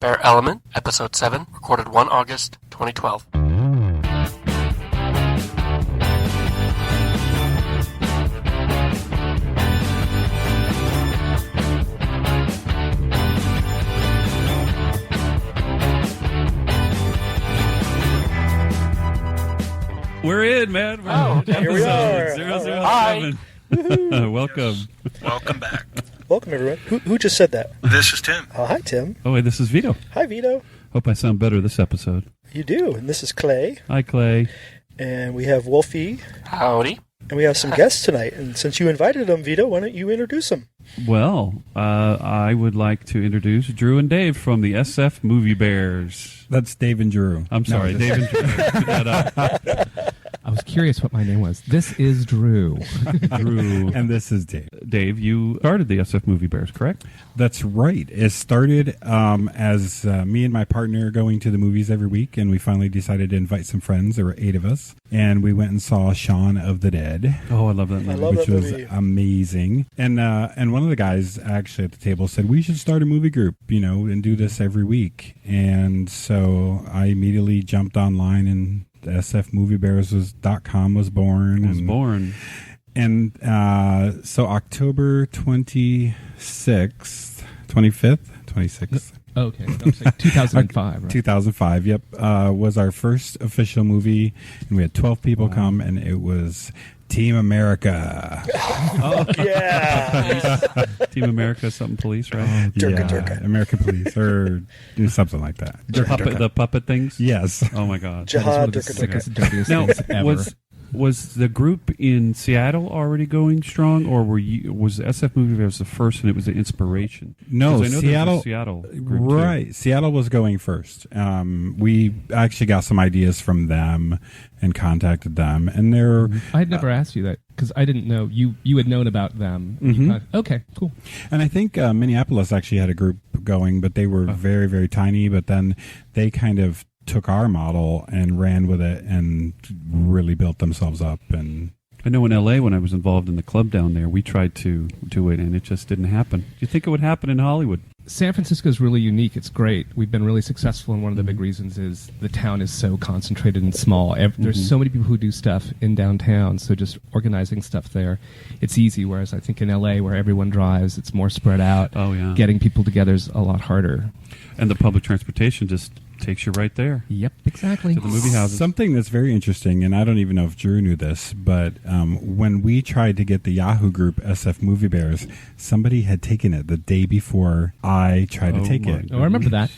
Spare Element, Episode 7, recorded 1 August 2012. We're in, man. Here we are. 007. Hi. Welcome. Welcome back. Welcome, everyone. Who just said that? This is Tim. Oh, hi, Tim. Oh, wait, this is Vito. Hi, Vito. Hope I sound better this episode. You do. And this is Clay. Hi, Clay. And we have Wolfie. Howdy. And we have some guests tonight. And since you invited them, Vito, why don't you introduce them? Well, I would like to introduce Drew and Dave from the SF Moviebears. That's Dave and Drew. I'm sorry, Dave and Drew. Put that up. I was curious what my name was. This is Drew. Drew. And this is Dave. Dave, you started the SF Moviebears, correct? That's right. It started as me and my partner going to the movies every week, and we finally decided to invite some friends. There were 8 of us, and we went and saw Shaun of the Dead. Oh, I love that movie. I love which that was movie. amazing. And one of the guys actually at the table said, we should start a movie group, and do this every week. And so I immediately jumped online, and the sfmoviebears.com was born. And so October 26th, 26th. Okay, that was like 2005, right? 2005, yep, was our first official movie, and we had 12 people come, and it was Team America. Oh, yeah. Team America, something police, right? Durka. American Police, or do something like that. The puppet things? Yes. Oh, my God. That is one Jihad of the Durka. sickest, dirtiest Now, things ever. was the group in Seattle already going strong, or was SF Moviebears the first and it was the inspiration? No, 'Cause I know Seattle. there's a Seattle group too. Right. Seattle was going first. We actually got some ideas from them and contacted them, and they're I had never asked you that because I didn't know you had known about them. Okay, cool. and I think Minneapolis actually had a group going, but they were very, very tiny. But then they kind of took our model and ran with it and really built themselves up. And I know in L.A. when I was involved in the club down there, we tried to do it and it just didn't happen. Do you think it would happen in Hollywood? San Francisco is really unique. It's great. We've been really successful, and one of the big reasons is the town is so concentrated and small. There's so many people who do stuff in downtown, so just organizing stuff there, it's easy, whereas I think in L.A., where everyone drives, it's more spread out. Oh, yeah. Getting people together is a lot harder. And the public transportation just takes you right there Yep, exactly. to the movie houses. something that's very interesting, and I don't even know if Drew knew this, but when we tried to get the Yahoo group SF Moviebears, somebody had taken it the day before I tried to take it. Oh, I remember that.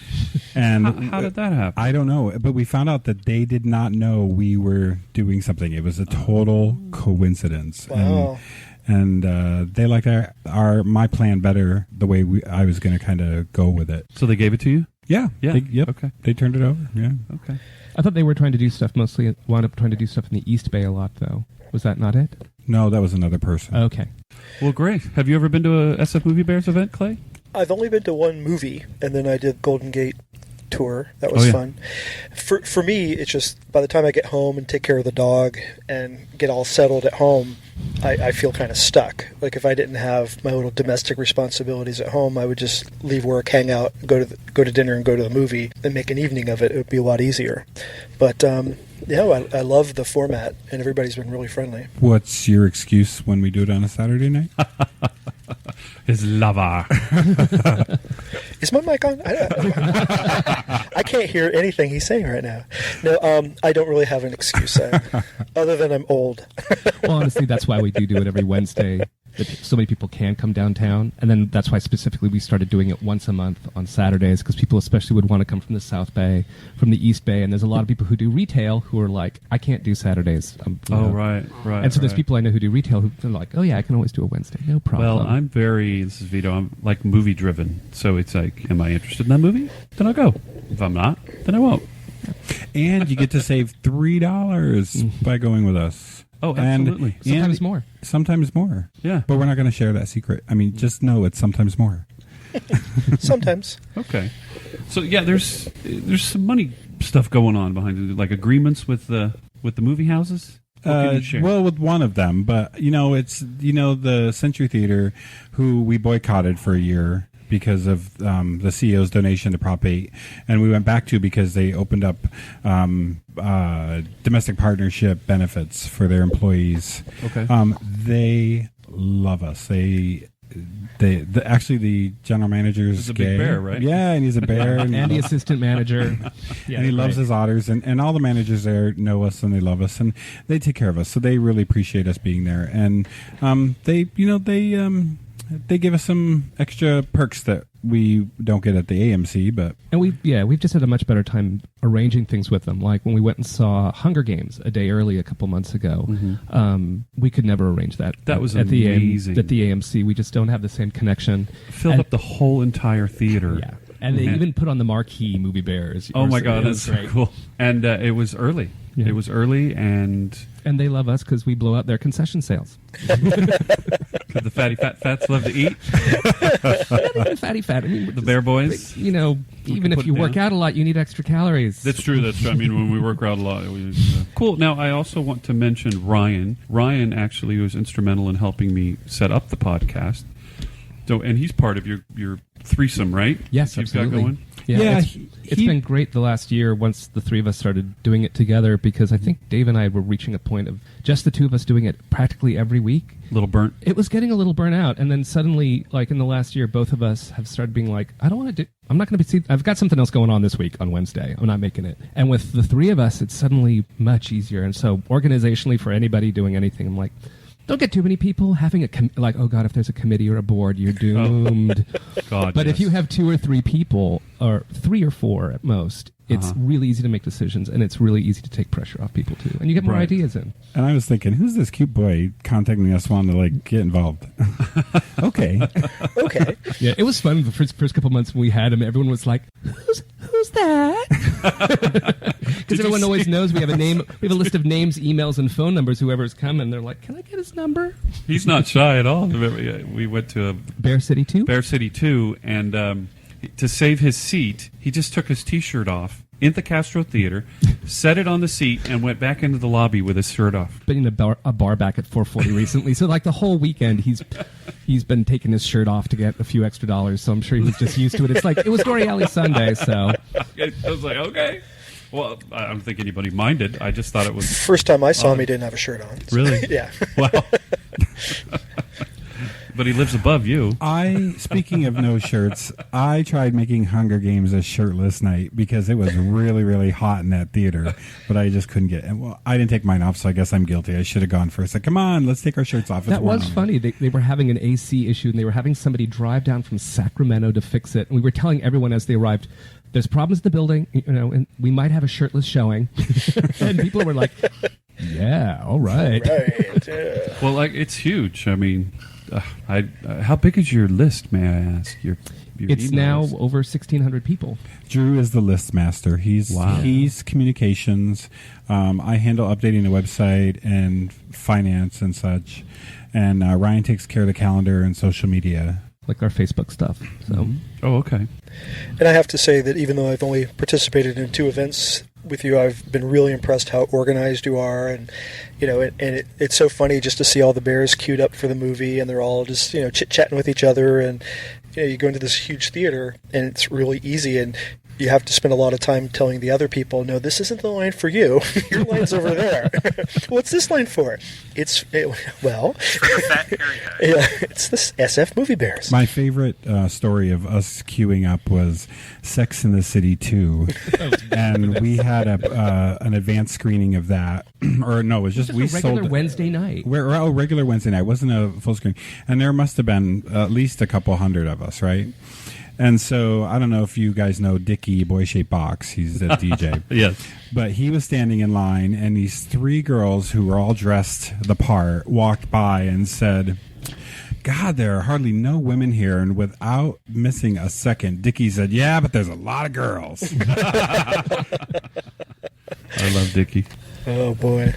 And How did that happen? I don't know, but we found out that they did not know we were doing something. It was a total coincidence. Wow. And they liked my plan better, the way I was going to kind of go with it. So they gave it to you? Yeah. Yeah. Yep. Okay. They turned it over. Yeah. Okay. I thought they were trying to do stuff wound up trying to do stuff in the East Bay a lot, though. Was that not it? No, that was another person. Okay. Well, great. Have you ever been to a SF Moviebears event, Clay? I've only been to one movie, and then I did Golden Gate tour. That was fun. For me, it's just by the time I get home and take care of the dog and get all settled at home, I feel kind of stuck. Like if I didn't have my little domestic responsibilities at home, I would just leave work, hang out, go to dinner, and go to the movie, and make an evening of it. It would be a lot easier. But I love the format, and everybody's been really friendly. What's your excuse when we do it on a Saturday night? His lover. Is my mic on? I can't hear anything he's saying right now. No, I don't really have an excuse other than I'm old. Well, honestly, that's why we do it every Wednesday. That so many people can come downtown, and then that's why specifically we started doing it once a month on Saturdays, because people especially would want to come from the South Bay, from the East Bay, and there's a lot of people who do retail who are like, I can't do Saturdays. Right. And so there's people I know who do retail who are like, oh yeah, I can always do a Wednesday, no problem. Well, this is Vito, I'm like movie driven. So it's like, am I interested in that movie? Then I'll go. If I'm not, then I won't. And you get to save $3 by going with us. Oh, absolutely. Sometimes more. Sometimes more. Yeah. But we're not going to share that secret. I mean, just know it's sometimes more. Sometimes. Okay. So yeah, there's some money stuff going on behind it, like agreements with the movie houses. Well, with one of them, but it's the Century Theater, who we boycotted for a year. because of the CEO's donation to Prop 8, and we went back to because they opened up domestic partnership benefits for their employees. Okay. They love us. Actually, the general manager is He's a gay. big bear, right? Yeah, and he's a bear. And the assistant manager. Yeah, and he loves his otters, and all the managers there know us and they love us, and they take care of us. So they really appreciate us being there, and they give us some extra perks that we don't get at the AMC. But we've just had a much better time arranging things with them. Like when we went and saw Hunger Games a day early a couple months ago, we could never arrange that. That was at amazing. at the AMC. We just don't have the same connection. Filled up the whole entire theater. Yeah. And they even put on the marquee Moviebears. Oh my God, that's so cool. And it was early. Yeah. It was early, and they love us because we blow out their concession sales. because the fatty fats love to eat. Not even fatty fat. I mean, The bear boys. even if you work out a lot, you need extra calories. That's true. That's true. I mean, when we work out a lot, it was cool. Now, I also want to mention Ryan. Ryan actually was instrumental in helping me set up the podcast. So, and he's part of your threesome, right? Yes, You've absolutely. got going? Yeah, it's been great the last year once the three of us started doing it together, because I think Dave and I were reaching a point of just the two of us doing it practically every week. A little burnt. It was getting a little burnt out, and then suddenly, like in the last year, both of us have started being like, I'm not going to be. I've got something else going on this week on Wednesday. I'm not making it. And with the three of us, it's suddenly much easier. And so, organizationally, for anybody doing anything, I'm like, don't get too many people having oh God, if there's a committee or a board, you're doomed. God, but yes. if you have 2 or 3 people, or 3 or 4 at most, it's really easy to make decisions, and it's really easy to take pressure off people too, and you get more ideas in. And I was thinking, who's this cute boy contacting us wanting to get involved? Okay. Yeah, it was fun the first couple months when we had him. Everyone was like, "Who's that?" Because everyone always knows we have a name. We have a list of names, emails, and phone numbers. Whoever's coming, they're like, "Can I get his number?" He's not shy at all. We went to Bear City 2, and to save his seat, he just took his T-shirt off in the Castro Theater, set it on the seat, and went back into the lobby with his shirt off. Been in a bar back at 440 recently, so like the whole weekend he's been taking his shirt off to get a few extra dollars. So I'm sure he's just used to it. It's like it was Dory Alley Sunday, so I was like, okay. Well, I don't think anybody minded. I just thought it was First time I saw him, he didn't have a shirt on. Really? Yeah. Wow. But he lives above you. Speaking of no shirts, I tried making Hunger Games a shirtless night because it was really, really hot in that theater, but I just couldn't get it. Well, I didn't take mine off, so I guess I'm guilty. I should have gone first. Like, come on, let's take our shirts off. That was funny. They were having an AC issue, and they were having somebody drive down from Sacramento to fix it. And we were telling everyone as they arrived, there's problems in the building, and we might have a shirtless showing. And people were like, yeah, all right. Right. Yeah. Well, it's huge. I mean, how big is your list, may I ask? Your it's email now list? over 1,600 people. Drew is the list master. He's communications. I handle updating the website and finance and such. And Ryan takes care of the calendar and social media. Like our Facebook stuff. So. Oh, okay. And I have to say that even though I've only participated in 2 events with you, I've been really impressed how organized you are, and it's so funny just to see all the bears queued up for the movie, and they're all just chit-chatting with each other, and you go into this huge theater, and it's really easy, and you have to spend a lot of time telling the other people, no, this isn't the line for you. Your line's over there. What's this line for? It's for the fat area. Yeah, it's the SF Moviebears. My favorite story of us queuing up was Sex in the City 2. And we had an advanced screening of that. Or no, it was just we sold a regular Wednesday night. Regular Wednesday night. It wasn't a full screen. And there must have been at least a couple hundred of us, right? And so I don't know if you guys know Dickie Boy Shaped Box. He's a DJ. Yes. But he was standing in line, and these 3 girls who were all dressed the part walked by and said, God, there are hardly no women here. And without missing a second, Dickie said, yeah, but there's a lot of girls. I love Dickie. Oh, boy.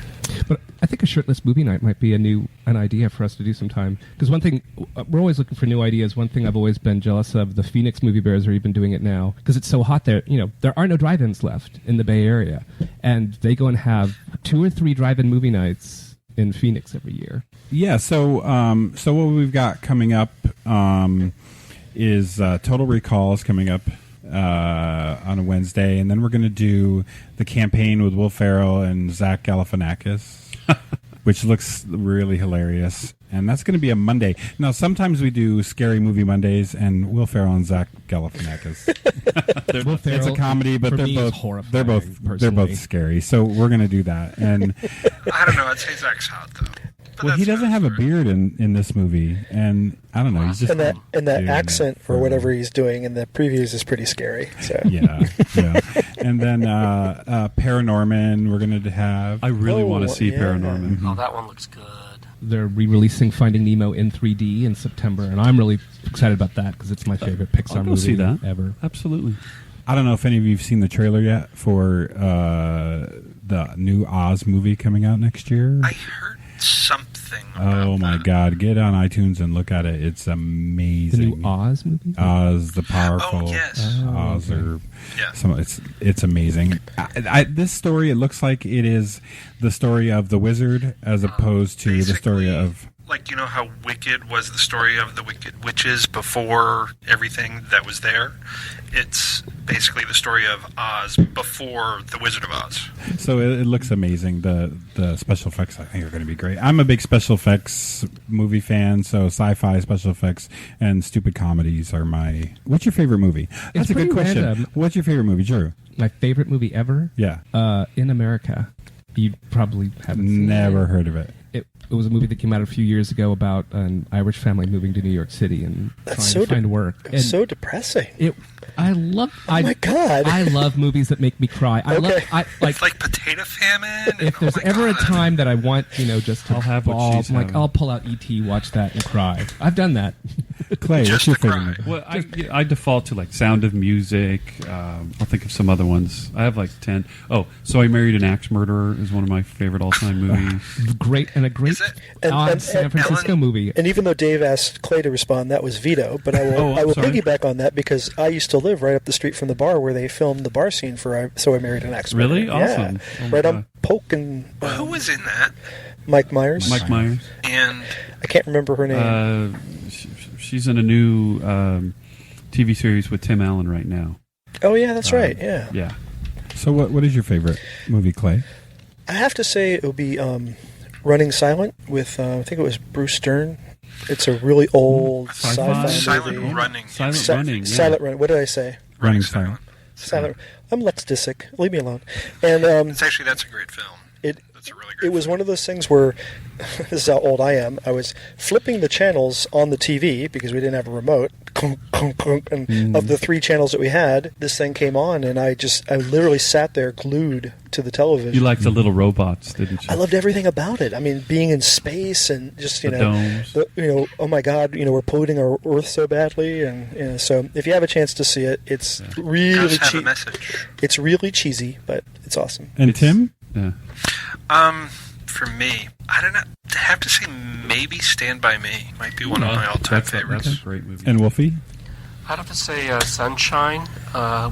But I think a shirtless movie night might be an idea for us to do sometime. Because one thing, we're always looking for new ideas. One thing I've always been jealous of, the Phoenix Moviebears are even doing it now. Because it's so hot there. There are no drive-ins left in the Bay Area. And they go and have 2 or 3 drive-in movie nights in Phoenix every year. Yeah, so what we've got coming up is Total Recall is coming up on a Wednesday, and then we're going to do The Campaign with Will Ferrell and Zach Galifianakis, which looks really hilarious. And that's going to be a Monday. Now, sometimes we do Scary Movie Mondays, and Will Ferrell and Zach Galifianakis. It's a comedy, but they're both scary. So we're going to do that. And I don't know. I'd say Zach's hot though. well, he doesn't have a beard in this movie, and I don't know. He's just and that accent or whatever he's doing in the previews is pretty scary. So yeah. And then Paranorman, we're going to have. I really want to see Paranorman. Oh, that one looks good. They're re-releasing Finding Nemo in 3D in September, and I'm really excited about that because it's my favorite Pixar movie see that. ever. Absolutely. I don't know if any of you have seen the trailer yet for the new Oz movie coming out next year. I heard something about Oh my that. God! Get on iTunes and look at it. It's The amazing. new Oz movie? Oz the Powerful. Oh, yes. Oz or Yeah. it's amazing. This story, it looks like it is the story of the wizard as opposed to the story Basically, of. like, you know how Wicked was the story of the Wicked Witches before everything that was there? It's basically the story of Oz before the Wizard of Oz. So it looks amazing. The special effects, I think, are going to be great. I'm a big special effects movie fan, so sci-fi, special effects, and stupid comedies are my. What's your favorite movie? That's a good pretty question. random. What's your favorite movie, Drew? My favorite movie ever? Yeah. In America. You probably haven't seen Never it. heard of it. It was a movie that came out a few years ago about an Irish family moving to New York City and That's trying to find work. And so depressing. Oh my God. I love movies that make me cry. It's like Potato Famine. If there's ever a time that I want, just to I'll have what bawl, she's I'm like, having. I'll pull out E.T., watch that, and cry. I've done that. Clay, Just what's your to favorite cry. movie? Well, I default to like Sound of Music. I'll think of some other ones. I have like 10. Oh, So I Married an Axe Murderer is one of my favorite all-time movies. Great Is it? And San Francisco Ellen- movie. And even though Dave asked Clay to respond, that was Vito. But I will, I'm sorry. piggyback on that because I used to live right up the street from the bar where they filmed the bar scene for So I Married an Axe Really? Murderer. Yeah. Awesome. Oh my Right on God. Polk and Who was in that? Mike Myers. Mike Myers. And I can't remember her name. She's in a new TV series with Tim Allen right now. Oh yeah, that's right. Yeah. Yeah. So what is your favorite movie, Clay? I have to say it would be Running Silent with I think it was Bruce Dern. It's a really old Sci-fi. sci-fi Silent movie. Running. Silent Running. Yeah. Silent Run. What did I say? Running Silent. Silent. I'm Lex Disick. Leave me alone. And That's a great film. That's a really great it was film. one of those things where this is how old I am. I was flipping the channels on the TV because we didn't have a remote. And of the 3 channels that we had, this thing came on, and I literally sat there glued to the television. You liked the little robots, didn't you? I loved everything about it. I mean, being in space and just The domes. oh my God, we're polluting our Earth so badly, and so if you have a chance to see it, it's really Does have a cheesy. message. It's really cheesy, but it's awesome. And Tim? Yeah. For me, I don't know. I have to say maybe Stand By Me might be one of my all-time favorites. That's a great movie. And Wolfie? I'd have to say Sunshine,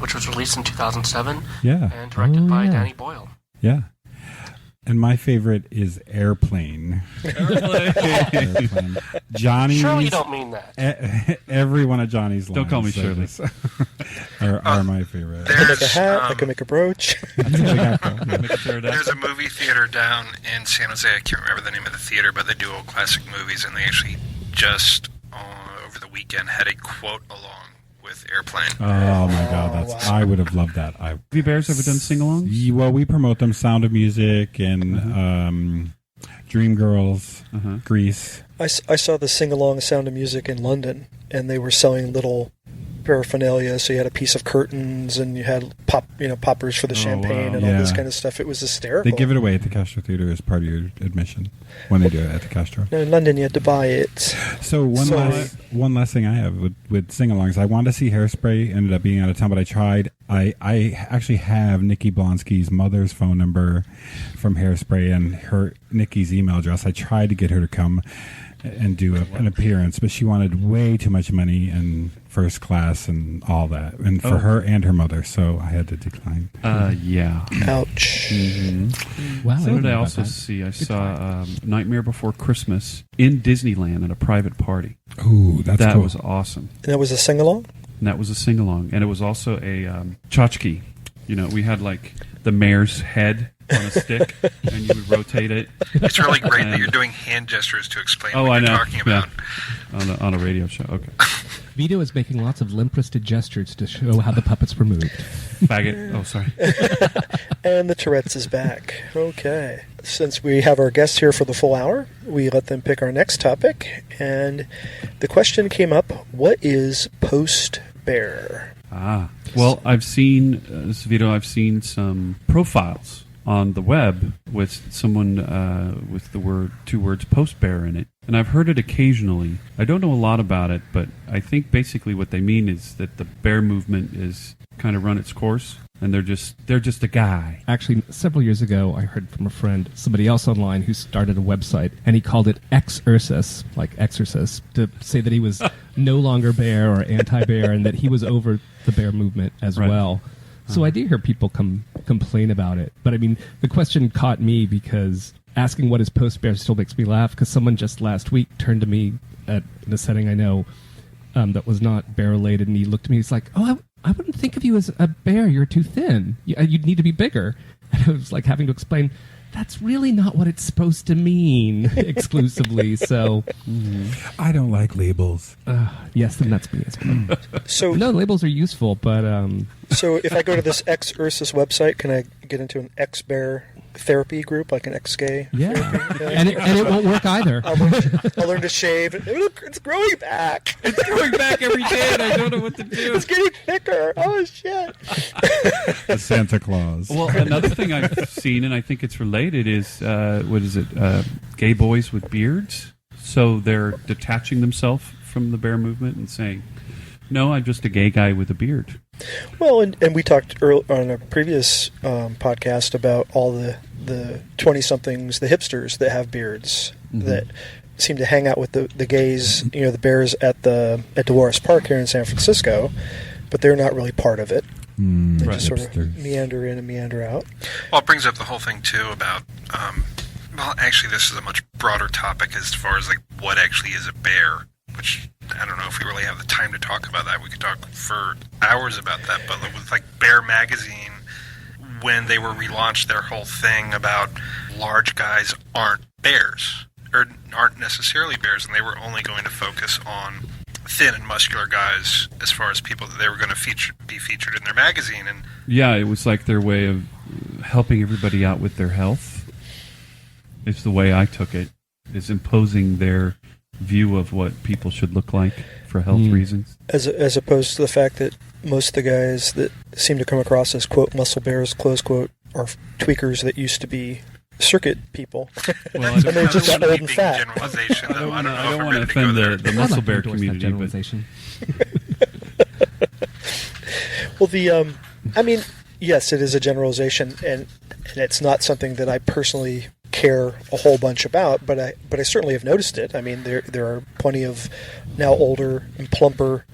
which was released in 2007 Yeah. and directed by yeah. Danny Boyle. Yeah. And my favorite is Airplane. Airplane. Johnny's. Surely you don't mean that. Every one of Johnny's lines. Don't call me Shirley. are my favorite. I can make a There's, hat. I can make a brooch. there's a movie theater down in San Jose. I can't remember the name of the theater, but they do old classic movies, and they actually just over the weekend had a quote along with Airplane. Oh my God, wow. I would have loved that. Moviebears ever done sing-alongs? Well, we promote them. Sound of Music and Dreamgirls, Grease. I saw the sing-along Sound of Music in London, and they were selling little paraphernalia. So you had a piece of curtains, and you had poppers for the champagne, wow. and all this Yeah. kind of stuff. It was hysterical. They give it away at the Castro Theater as part of your admission when they do it at the Castro. No, in London, you had to buy it. So one last thing I have with sing-alongs. I wanted to see Hairspray. Ended up being out of town, but I tried. I actually have Nikki Blonsky's mother's phone number from Hairspray and Nikki's email address. I tried to get her to come, and do an appearance, but she wanted way too much money and first class and all that, and for her and her mother, so I had to decline. Yeah. Ouch. Wow. So did I also see? I saw Nightmare Before Christmas in Disneyland at a private party. Ooh, that was awesome. And that was a sing-along? And that was a sing-along. And it was also a tchotchke. You know, we had like the mayor's head on a stick, and you would rotate it. It's really great that you're doing hand gestures to explain what you're talking about. Yeah. On a radio show. Okay. Vito is making lots of limp-wristed gestures to show how the puppets were moved. Faggot. Oh, sorry. And the Tourette's is back. Okay. Since we have our guests here for the full hour, we let them pick our next topic. And the question came up, what is post-bear? Well, I've seen, Vito, I've seen some profiles on the web with someone with the two words post-bear in it. And I've heard it occasionally. I don't know a lot about it, but I think basically what they mean is that the bear movement is kind of run its course, and they're just a guy. Actually, several years ago, I heard from a friend, somebody else online, who started a website, and he called it Exorcist, like exorcist, to say that he was no longer bear or anti-bear, and that he was over the bear movement as well. So I do hear people complain about it. But I mean, the question caught me because asking what is post-bear still makes me laugh, because someone just last week turned to me in a setting I know that was not bear-related, and he looked at me, he's like, oh, I wouldn't think of you as a bear. You're too thin. You'd need to be bigger. And I was like having to explain, that's really not what it's supposed to mean exclusively. So I don't like labels. Yes, then that's me. So no, labels are useful, but so if I go to this Exorcist website, can I get into an ex-bear therapy group, like an ex-gay? Yeah, therapy? and it won't work either. I'll learn to shave. It's growing back. It's growing back every day, and I don't know what to do. It's getting thicker. Oh, shit. The Santa Claus. Well, another thing I've seen, and I think it's related, is, gay boys with beards. So they're detaching themselves from the bear movement and saying, no, I'm just a gay guy with a beard. Well, and we talked on a previous podcast about all the 20-somethings, the hipsters that have beards that seem to hang out with the gays, the bears at Dolores Park here in San Francisco, but they're not really part of it. They just sort of meander in and meander out. Well, it brings up the whole thing, too, about... well, actually, this is a much broader topic as far as, like, what actually is a bear, which... I don't know if we really have the time to talk about that. We could talk for hours about that. But with like Bear Magazine, when they were relaunched, their whole thing about large guys aren't bears, or aren't necessarily bears, and they were only going to focus on thin and muscular guys as far as people that they were going to be featured in their magazine. And yeah, it was like their way of helping everybody out with their health. It's the way I took it, is imposing their view of what people should look like for health reasons, as opposed to the fact that most of the guys that seem to come across as quote muscle bears close quote are tweakers that used to be circuit people. Well, and they're just got old and fat. Generalization, though. I don't want to offend the muscle bear community, Well, I mean, yes, it is a generalization, and it's not something that I personally care a whole bunch about, but I certainly have noticed it. I mean, there are plenty of now older and plumper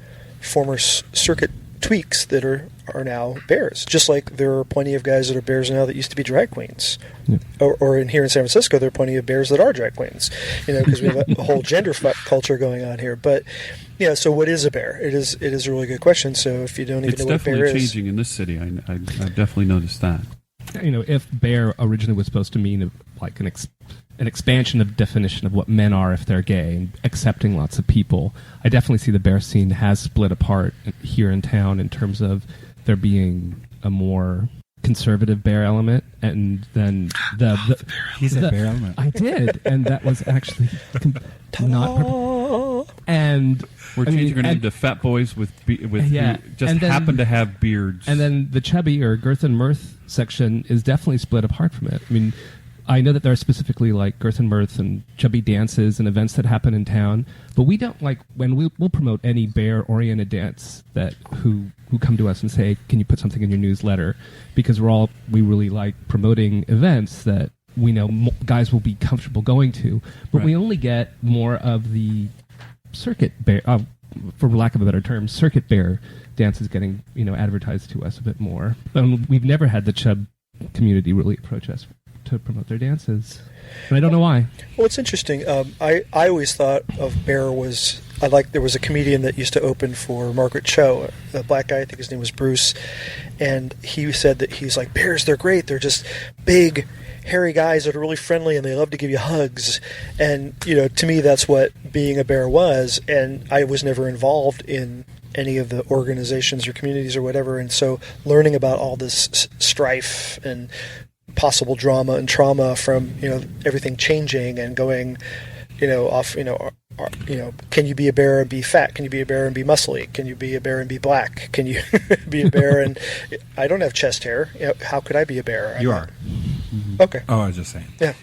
former circuit tweaks that are now bears. Just like there are plenty of guys that are bears now that used to be drag queens. Yeah. Or here in San Francisco, there are plenty of bears that are drag queens. Because we have a whole gender culture going on here. But yeah, so what is a bear? It is a really good question. So if you don't even know what a bear is, it's definitely changing in this city. I've definitely noticed that. If bear originally was supposed to mean like an expansion of definition of what men are if they're gay and accepting lots of people, I definitely see the bear scene has split apart here in town in terms of there being a more conservative bear element, and then he's a bear element. I did, and that was actually not. And we're changing our name to fat boys with who just happen to have beards. And then the chubby or girth and mirth section is definitely split apart from it. I mean, I know that there are specifically like girth and mirth and chubby dances and events that happen in town, but we don't like when we'll promote any bear-oriented dance that who come to us and say, "Can you put something in your newsletter?" Because we really like promoting events that we know guys will be comfortable going to. But we only get more of the circuit bear, for lack of a better term, circuit bear dances getting advertised to us a bit more. We've never had the chub community really approach us to promote their dances, and I don't know why. Well, it's interesting. I always thought of bear was there was a comedian that used to open for Margaret Cho, a black guy. I think his name was Bruce, and he said that he's like, bears, they're great. They're just big, hairy guys that are really friendly and they love to give you hugs. And to me, that's what being a bear was. And I was never involved in any of the organizations or communities or whatever. And so learning about all this strife and possible drama and trauma from everything changing and going off can you be a bear and be fat? Can you be a bear and be muscly? Can you be a bear and be black? Can you be a bear and I don't have chest hair? How could I be a bear? You are. Okay. Oh, I was just saying. Yeah.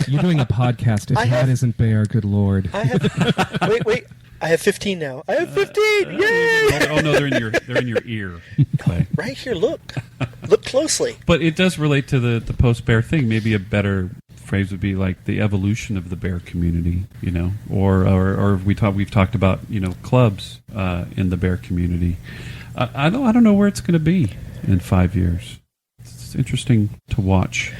You're doing a podcast. If that isn't bear, good Lord. I have wait. I have 15 now. I have 15. Yay! Oh no, they're in your ear. Okay. Right here. Look closely. But it does relate to the post bear thing. Maybe a better phrase would be like the evolution of the bear community, or we've talked about clubs in the bear community. I don't know where it's going to be in 5 years. It's interesting to watch.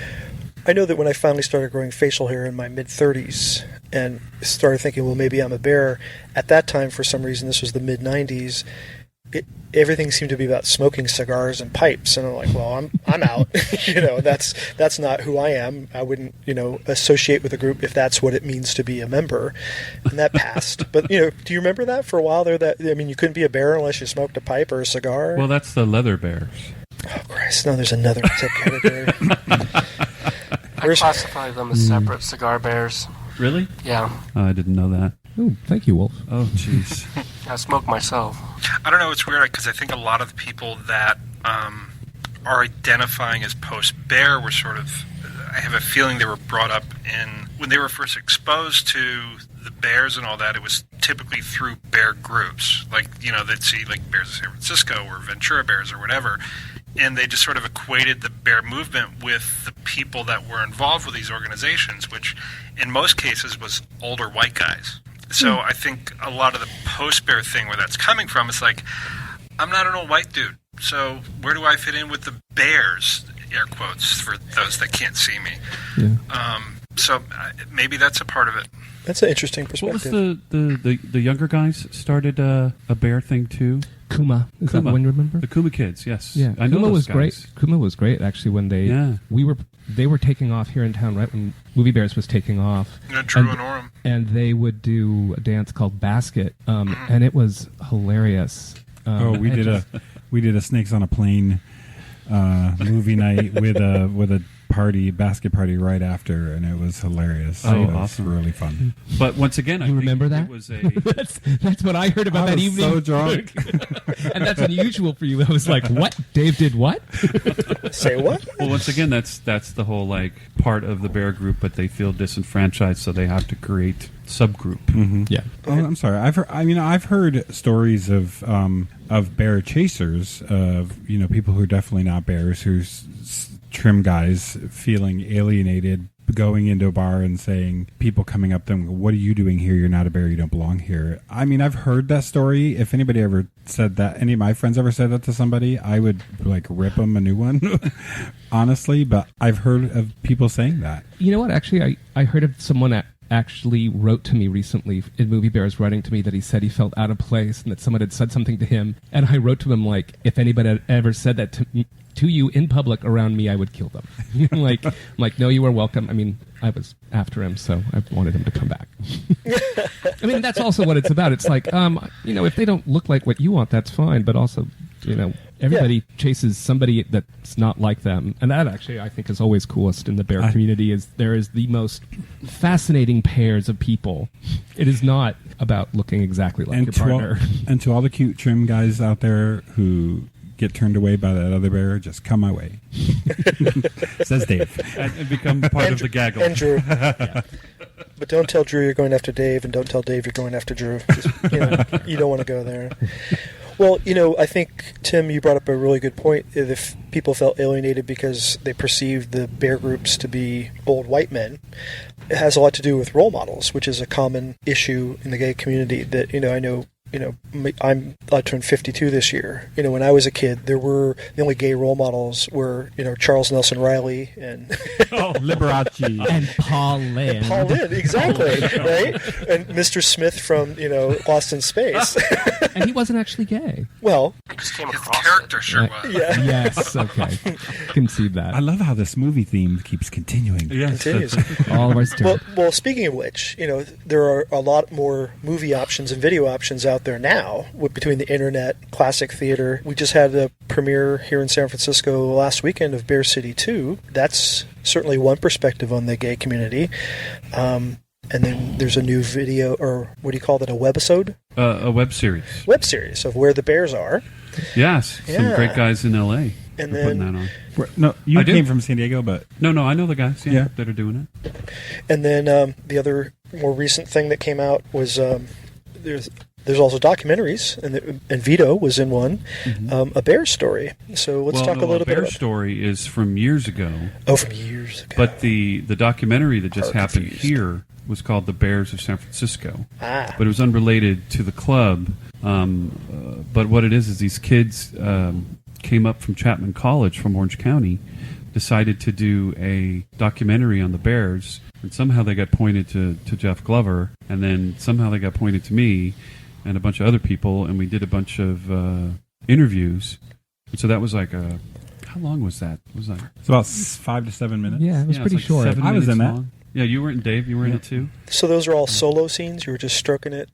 I know that when I finally started growing facial hair in my mid-30s and started thinking, well, maybe I'm a bear, at that time, for some reason, this was the mid-90s, everything seemed to be about smoking cigars and pipes. And I'm like, well, I'm out. That's not who I am. I wouldn't, associate with a group if that's what it means to be a member. And that passed. But, do you remember that for a while there? You couldn't be a bear unless you smoked a pipe or a cigar? Well, that's the leather bears. Oh, Christ. No, there's another subcategory. I classify them as separate cigar bears. Really? Yeah. Oh, I didn't know that. Oh, thank you, Wolf. Oh, jeez. I smoke myself. I don't know. It's weird because I think a lot of the people that are identifying as post-bear were sort of, I have a feeling they were brought up when they were first exposed to the bears and all that, it was typically through bear groups. Like, they'd see like Bears of San Francisco or Ventura Bears or whatever. And they just sort of equated the bear movement with the people that were involved with these organizations, which in most cases was older white guys. So I think a lot of the post-bear thing where that's coming from is like, I'm not an old white dude, so where do I fit in with the bears, air quotes, for those that can't see me? Yeah. So maybe that's a part of it. That's an interesting perspective. What was the younger guys started a bear thing too? Kuma. Is that one you remember? The Kuma kids, yes. Yeah. I know Kuma those was guys. great. Kuma was great actually when they were taking off here in town right when Moviebears was taking off. Drew and Orem. And they would do a dance called Basket, and it was hilarious. We did a Snakes on a Plane movie night with a basket party right after, and it was hilarious. Oh, it was awesome. Really fun. But once again, you remember that? It was that's what I heard about that evening. So drunk. And that's unusual for you. I was like, what? Dave did what? Say what? Well, once again, that's the whole part of the bear group, but they feel disenfranchised, so they have to create subgroup. Mm-hmm. Yeah. Oh, I'm sorry. I've heard stories of bear chasers, of people who are definitely not bears, who's trim guys feeling alienated, going into a bar and saying, people coming up to them, what are you doing here? You're not a bear. You don't belong here. I've heard that story. If anybody ever said that, any of my friends ever said that to somebody, I would rip them a new one, honestly. But I've heard of people saying that. You know what? Actually, I heard of someone that actually wrote to me recently in Moviebears, writing to me that he said he felt out of place and that someone had said something to him. And I wrote to him if anybody had ever said that to you in public around me, I would kill them. No, you are welcome. I was after him, so I wanted him to come back. That's also what it's about. It's if they don't look like what you want, that's fine. But also, everybody chases somebody that's not like them. And that actually, I think, is always coolest in the bear community, is there is the most fascinating pairs of people. It is not about looking exactly like your partner. And to all the cute trim guys out there who get turned away by that other bear, just come my way. Says Dave. And become part of the gaggle. And Drew. Yeah. But don't tell Drew you're going after Dave, and don't tell Dave you're going after Drew. You don't want to go there. Well, I think, Tim, you brought up a really good point. If people felt alienated because they perceived the bear groups to be old white men, it has a lot to do with role models, which is a common issue in the gay community that, I know. I turned 52 this year. When I was a kid, the only gay role models were, Charles Nelson Riley and Liberace and Paul Lynde. Exactly, right? And Mr. Smith from, Lost in Space. And he wasn't actually gay. Well, Just came His across character it. sure was. yeah. Yes, okay. Concede that. I love how this movie theme keeps continuing. Yes. Continues. All of our stories. Well, speaking of which, there are a lot more movie options and video options out there now between the internet, classic theater. We just had a premiere here in San Francisco last weekend of Bear City 2. That's certainly one perspective on the gay community. And then there's a new video, or what do you call that, a webisode? A web series. Web series of where the bears are. Yes. Some Yeah. great guys in L.A. And are putting then- that on. No, you I do. came from San Diego, but No, I know the guys Yeah. that are doing it. And then the other more recent thing that came out was there's also documentaries, and Vito was in one, a bear story. So let's talk a little bit Bear about story is from years ago, from years ago. but the documentary that just Are happened confused. here was called The Bears of San Francisco. Ah. But it was unrelated to the club. But what it is these kids came up from Chapman College from Orange County, decided to do a documentary on the Bears, and somehow they got pointed to Jeff Glover, and then somehow they got pointed to me and a bunch of other people, and we did a bunch of interviews. And so that was like how long was that? Was that? it's about 5 to 7 minutes. Yeah, it was Yeah, pretty it's like short. 7 I was minutes in that. long. Yeah, you were in, Dave. You were in it too. So those are all solo scenes? You were just stroking it?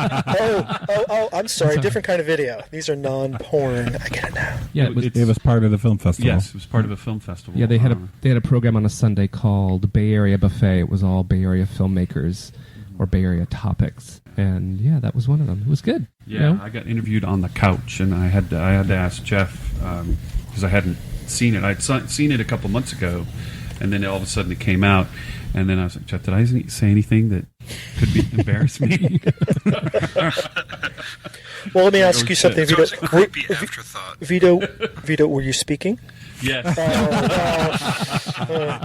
Oh, I'm sorry. Different kind of video. These are non-porn. I get it now. Yeah, it was, It's- It was part of the film festival. Yes, it was part of a film festival. yeah. They had a program on a Sunday called Bay Area Buffet. It was all Bay Area filmmakers or Bay Area topics, and yeah, that was one of them. It was good. Yeah, I got interviewed on the couch, and I had to ask Jeff because I hadn't seen it. I'd seen it a couple months ago, and then all of a sudden it came out, and then I was like, Jeff, did I say anything that could embarrass me? Well, let me ask you something, So Vito. it's a creepy afterthought. Vito, were you speaking? Yes.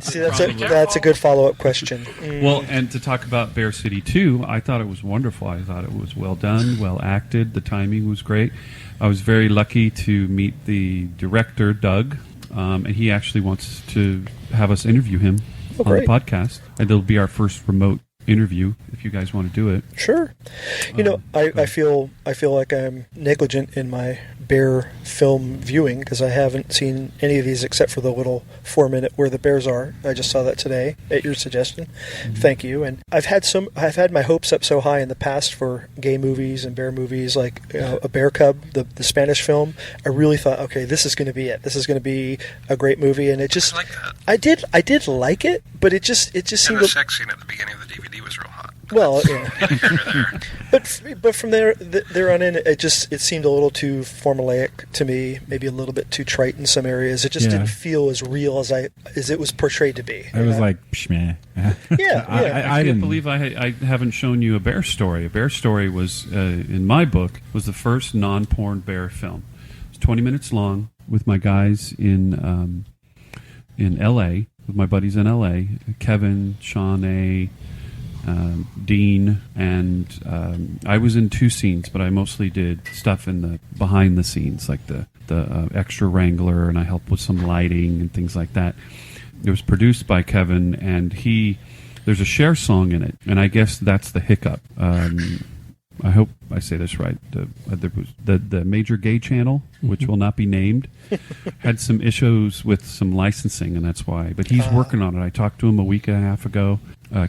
See, that's a good follow-up question. Well, and to talk about Bear City 2, I thought it was wonderful. I thought it was well done, well acted. The timing was great. I was very lucky to meet the director, Doug, and he actually wants to have us interview him on the great. podcast. And it'll be our first remote interview if you guys want to do it. Sure. I feel like I'm negligent in my bear film viewing because I haven't seen any of these except for the little 4-minute where the bears are. I just saw that today at your suggestion. Thank you. And I've had my hopes up so high in the past for gay movies and bear movies, like A Bear Cub, the Spanish film. I really thought, okay, this is going to be it. This is going to be a great movie, and it just I like that. I did like it, but it just And seemed the sex scene at the beginning of the DVD was real hot. well, yeah. Here or there. But from there on in, it seemed a little too formulaic to me, maybe a little bit too trite in some areas. It just Yeah. didn't feel as real as it was portrayed to be. I was like, psh, meh. Yeah, I didn't can't believe I haven't shown you A Bear Story. A Bear Story was, in my book, was the first non-porn bear film. It's 20 minutes long with my guys in L.A., with my buddies in L.A., Kevin, Sean A., Dean, and I was in 2 scenes, but I mostly did stuff in the behind the scenes, like the extra wrangler, and I helped with some lighting and things like that. It was produced by Kevin, and there's a Cher song in it, and I guess that's the hiccup. I hope I say this right. The major gay channel, which will not be named, had some issues with some licensing, and that's why. But he's working on it. I talked to him a week and a half ago.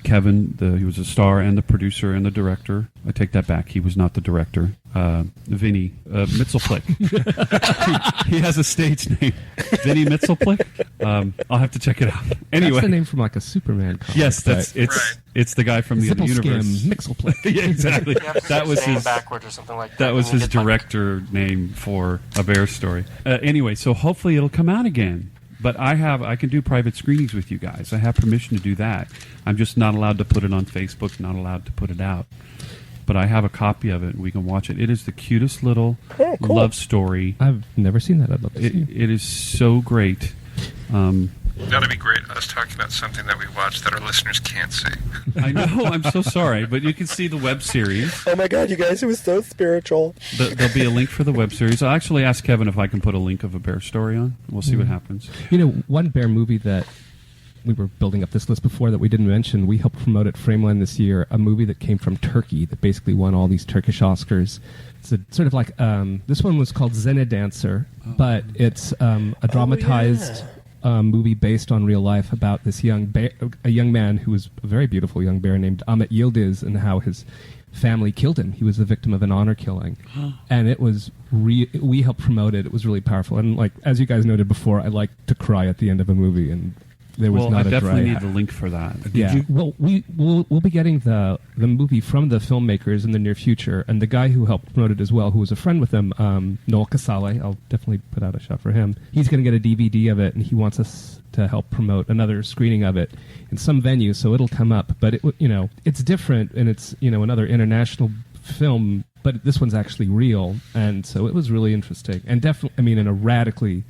Kevin, he was a star and the producer and the director. I take that back. He was not the director. Vinny Mitzelplick. He has a stage name. Vinny Mitzelplick. I'll have to check it out. Anyway, That's the name from like a Superman comic. yes, Right. it's the guy from the other universe. Mixelplick. Yeah, exactly. You have to That was say his backwards or something like that. That was and you his get, like, director name for A Bear Story. Anyway, so hopefully it'll come out again. But I can do private screenings with you guys. I have permission to do that. I'm just not allowed to put it on Facebook, not allowed to put it out. but I have a copy of it, and we can watch it. It is the cutest little cool. love story. I've never seen that. I'd love to see it. It is so great. That'd be great. Us talking about something that we watched that our listeners can't see. I know. I'm so sorry, but you can see the web series. Oh my God, you guys! It was so spiritual. There'll be a link for the web series. I'll actually ask Kevin if I can put a link of a bear story on. We'll see what happens. You know, one bear movie that we were building up this list before that we didn't mention, we helped promote at Frameline this year, a movie that came from Turkey that basically won all these Turkish Oscars. It's sort of like, this one was called Zene Dancer, but it's a dramatized movie based on real life about this a young man who was a very beautiful young bear named Ahmet Yildiz, and how his family killed him. He was the victim of an honor killing. And it was we helped promote it. It was really powerful. And like, as you guys noted before, I like to cry at the end of a movie, and there was not I a definitely dry need the link for that. Well, we'll be getting the movie from the filmmakers in the near future, and the guy who helped promote it as well, who was a friend with them, Noel Casale. I'll definitely put out a shot for him. He's going to get a DVD of it, and he wants us to help promote another screening of it in some venue, so it'll come up. But it's different, and it's another international film. But this one's actually real, and so it was really interesting, and definitely, in a radically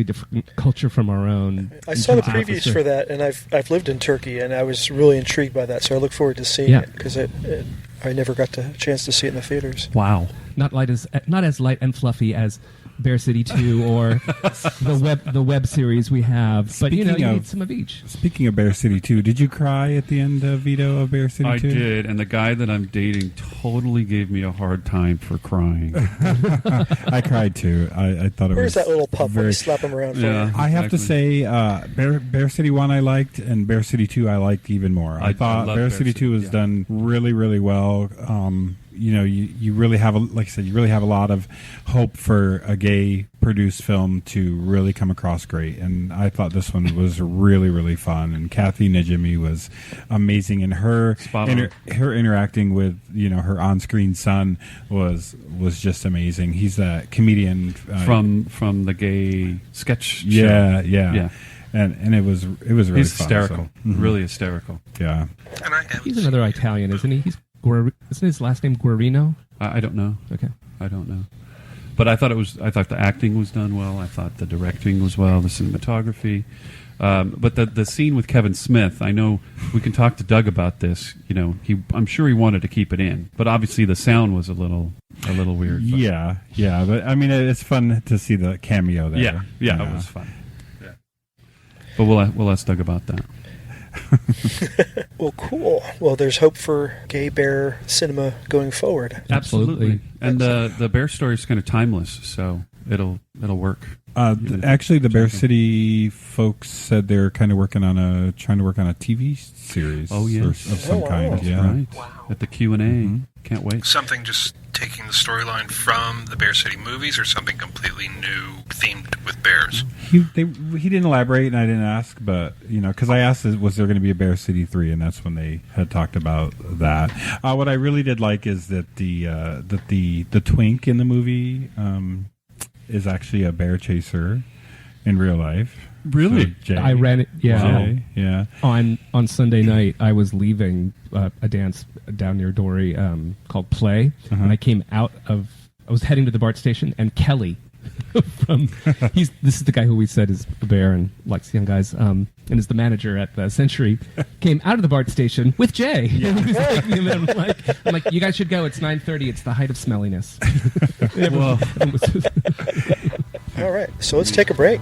different culture from our own. I saw the previews for that, and I've lived in Turkey, and I was really intrigued by that. So I look forward to seeing it, because I never got the chance to see it in the theaters. Wow, not as light and fluffy as Bear City 2 or the web series we have, but you need some of each. Speaking of Bear City 2, did you cry at the end of Vito of Bear City 2? I did, and the guy that I'm dating totally gave me a hard time for crying. I cried too. I thought it Where's was that little pup? Let me slap him around for you. I have to say, Bear City 1 I liked, and Bear City 2 I liked even more. I thought Bear City 2 was done really, really well. You really have, like I said, you really have a lot of hope for a gay produced film to really come across great. And I thought this one was really, really fun. And Kathy Najimy was amazing, and her interacting with her on-screen son was just amazing. He's a comedian from the gay sketch show. Yeah. And it was really fun, hysterical, really hysterical. Yeah. He's another Italian, isn't he? Isn't his last name Guarino? I don't know. Okay, I don't know. But I thought the acting was done well. I thought the directing was well. The cinematography. But the scene with Kevin Smith, I know we can talk to Doug about this. I'm sure he wanted to keep it in, but obviously the sound was a little weird. But. Yeah. But it's fun to see the cameo there. Yeah, it was fun. Yeah. But we'll ask Doug about that. Well, cool. Well, there's hope for gay bear cinema going forward. Absolutely. And the bear story is kind of timeless, so it'll work. Actually, the Bear City folks said they're kind of trying to work on a TV series. Oh, yes. of some kind. That's yeah. right. Wow. At the Q&A. Mm-hmm. Can't wait. Something just taking the storyline from the Bear City movies, or something completely new themed with bears? He didn't elaborate, and I didn't ask, but because I asked, was there going to be a Bear City 3, and that's when they had talked about that. What I really did like is that the twink in the movie is actually a bear chaser in real life. Really? So Jay, I ran it. Yeah. Jay, yeah. On Sunday night, I was leaving a dance down near Dory called Play, and I was heading to the BART station, and Kelly this is the guy who we said is a bear and likes young guys, and is the manager at the Century, came out of the BART station with Jay. Yeah. And he was taking him, and I'm like, you guys should go. It's 9:30. It's the height of smelliness. All right, so let's take a break.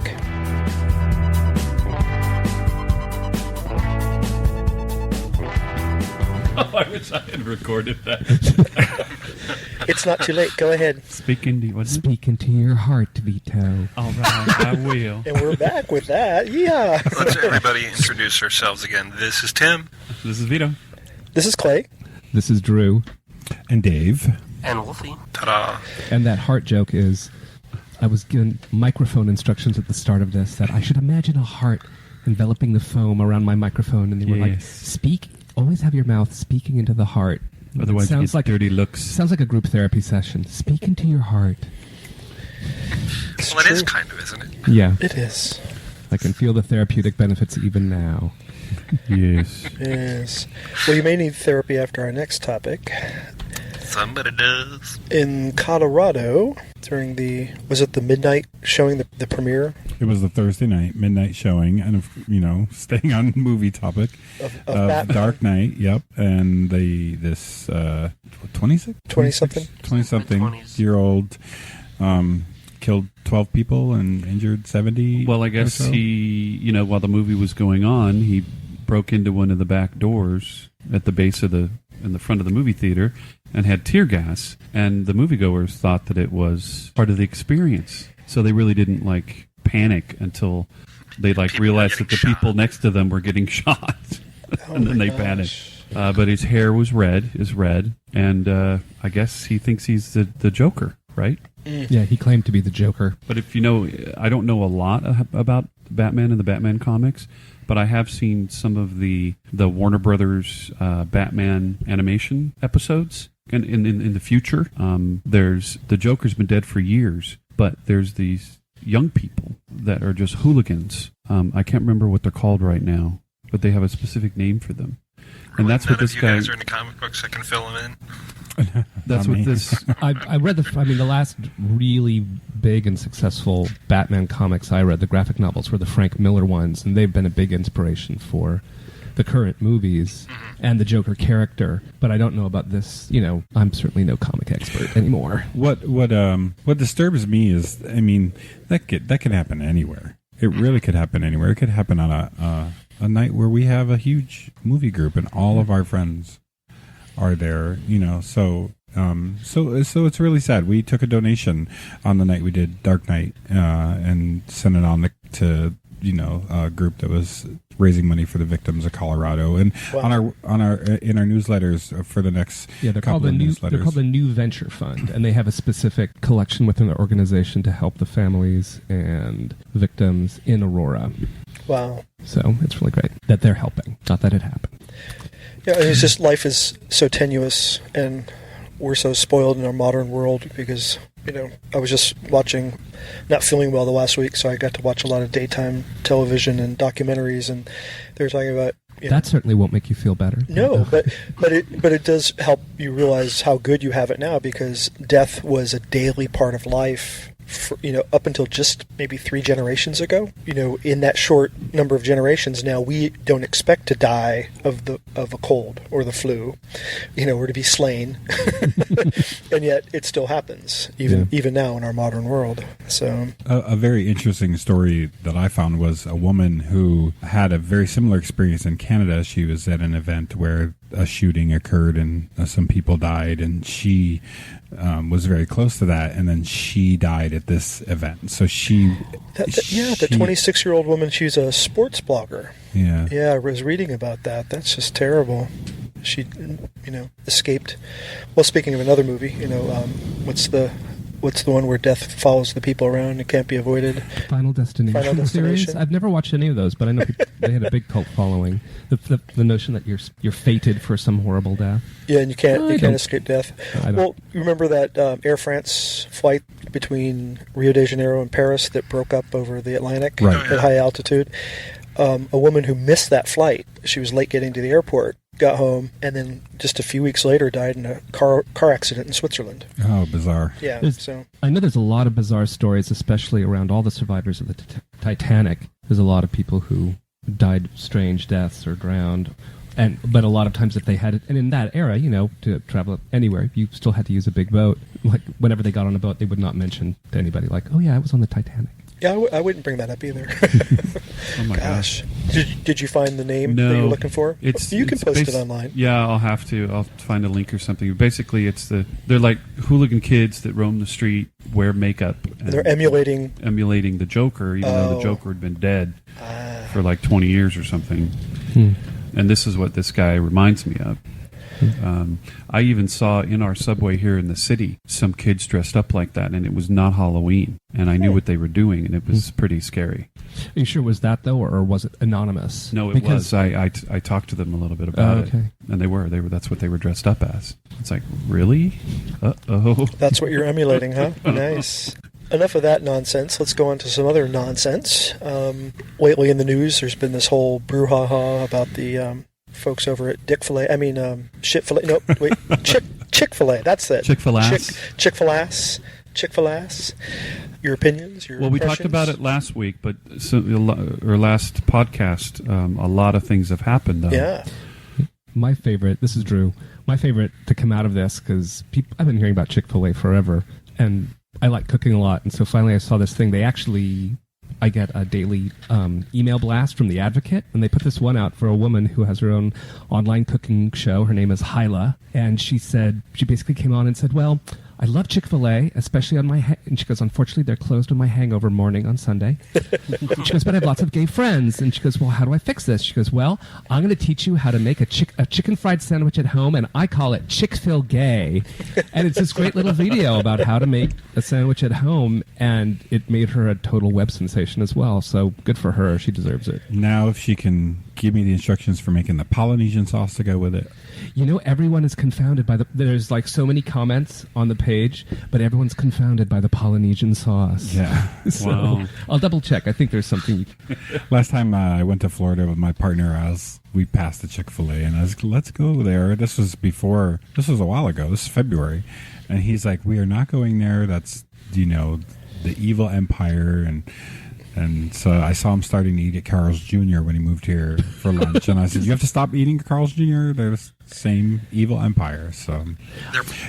Oh, I wish I had recorded that. It's not too late. Go ahead. Speak into your heart, Vito. All right, I will. And we're back with that. Yeah. Let's everybody introduce ourselves again. This is Tim. This is Vito. This is Clay. This is Drew. And Dave. And Wolfie. Ta-da. And that heart joke is, I was given microphone instructions at the start of this that I should imagine a heart enveloping the foam around my microphone, and they were like, speak. Always have your mouth speaking into the heart. Otherwise, you get dirty looks. Sounds like a group therapy session. Speak into your heart. It's well, true. it is kind of, isn't it? Yeah. It is. I can feel the therapeutic benefits even now. Yes. Yes. Well, you may need therapy after our next topic. Somebody does. In Colorado, during was it the midnight showing, the premiere? It was the Thursday night midnight showing, and staying on movie topic of Dark Knight. Yep, and this 20-something-year-old killed 12 people and injured 70. Well, I guess so. he, while the movie was going on, he broke into one of the back doors at the base of in the front of the movie theater and had tear gas, and the moviegoers thought that it was part of the experience, so they really didn't panic until they realized that the people next to them were getting shot. And then they panicked. But his hair was red, and I guess he thinks he's the Joker, right? Yeah, he claimed to be the Joker. But if I don't know a lot about Batman and the Batman comics, but I have seen some of the Warner Brothers Batman animation episodes. And in the future, there's the Joker's been dead for years, but there's these young people that are just hooligans. I can't remember what they're called right now, but they have a specific name for them. And that's what this guy. None of you guys are into comic books. I can fill them in. That's what this. I read the last really big and successful Batman comics I read, the graphic novels, were the Frank Miller ones, and they've been a big inspiration for the current movies and the Joker character. But I don't know about this. I'm certainly no comic expert anymore. What disturbs me is, that could happen anywhere. It really could happen anywhere. It could happen on a night where we have a huge movie group and all of our friends are there, so it's really sad. We took a donation on the night we did Dark Knight, and sent it on to a group that was raising money for the victims of Colorado, and wow. in our newsletters for the next they're called the New Venture Fund, and they have a specific collection within their organization to help the families and victims in Aurora. Wow! So it's really great that they're helping. Not that it happened. Yeah, it's just life is so tenuous, and we're so spoiled in our modern world because, I was just not feeling well the last week, so I got to watch a lot of daytime television and documentaries, and they were talking about... That certainly won't make you feel better. No, but it does help you realize how good you have it now, because death was a daily part of life for, up until just maybe 3 generations ago. In that short number of generations now, we don't expect to die of a cold or the flu, or to be slain, and yet it still happens even now in our modern world. So a very interesting story that I found was a woman who had a very similar experience in Canada. She was at an event where a shooting occurred and some people died, and she was very close to that, and then she died at this event. So the 26-year-old woman, she's a sports blogger. Yeah, I was reading about that. That's just terrible. She, escaped. Well, speaking of another movie, what's the one where death follows the people around and can't be avoided? Final Destination series. I've never watched any of those, but I know they had a big cult following. The notion that you're fated for some horrible death. Yeah, and you can't escape death. Well, you remember that Air France flight between Rio de Janeiro and Paris that broke up over the Atlantic at high altitude? A woman who missed that flight, she was late getting to the airport, got home, and then just a few weeks later died in a car accident in Switzerland. Oh, bizarre. Yeah. I know there's a lot of bizarre stories, especially around all the survivors of the Titanic. There's a lot of people who died strange deaths or drowned. But a lot of times if they had it, and in that era, to travel anywhere, you still had to use a big boat. Like, whenever they got on a boat, they would not mention to anybody, oh yeah, I was on the Titanic. Yeah, I wouldn't bring that up either. Oh my gosh! Did you find the name that you're looking for? You can post it online. Yeah, I'll have to. I'll find a link or something. Basically, they're like hooligan kids that roam the street, wear makeup. And they're emulating the Joker, even though the Joker had been dead for 20 years or something. And this is what this guy reminds me of. I even saw in our subway here in the city some kids dressed up like that, and it was not Halloween, and I knew what they were doing, and it was pretty scary. Are you sure it was that, though, or was it anonymous? No, it was. I talked to them a little bit about it, and they were. That's what they were dressed up as. It's like, really? Uh-oh. That's what you're emulating, huh? Nice. Enough of that nonsense. Let's go on to some other nonsense. Lately in the news, there's been this whole brouhaha about the... folks over at Chick-Fil-A. Chick-fil-A. That's it. Chick-fil-A's. Chick-fil-A's. Your opinions? Your well, we talked about it last week, but last podcast. A lot of things have happened, though. Yeah. My favorite. This is Drew. My favorite to come out of this, because I've been hearing about Chick-fil-A forever, and I like cooking a lot, and so finally I saw this thing. I get a daily email blast from The Advocate, and they put this one out for a woman who has her own online cooking show. Her name is Hyla, and she basically came on and said, well, I love Chick-fil-A, especially on my... and she goes, unfortunately, they're closed on my hangover morning on Sunday. She goes, but I have lots of gay friends. And she goes, well, how do I fix this? She goes, well, I'm going to teach you how to make a chicken fried sandwich at home, and I call it Chic-Fil-Gay. And it's this great little video about how to make a sandwich at home, and it made her a total web sensation as well. So good for her. She deserves it. Now if she can give me the instructions for making the Polynesian sauce to go with it. You know, everyone is confounded by there's like so many comments on the page, but everyone's confounded by the Polynesian sauce. Yeah. So Wow. I'll double check. I think there's something. Last time I went to Florida with my partner, we passed the Chick-fil-A, and I was like, let's go there. This was a while ago. This is February. And he's like, we are not going there. That's, the evil empire. And so I saw him starting to eat at Carl's Jr. when he moved here for lunch. And I said, you have to stop eating at Carl's Jr. They're the same evil empire. So,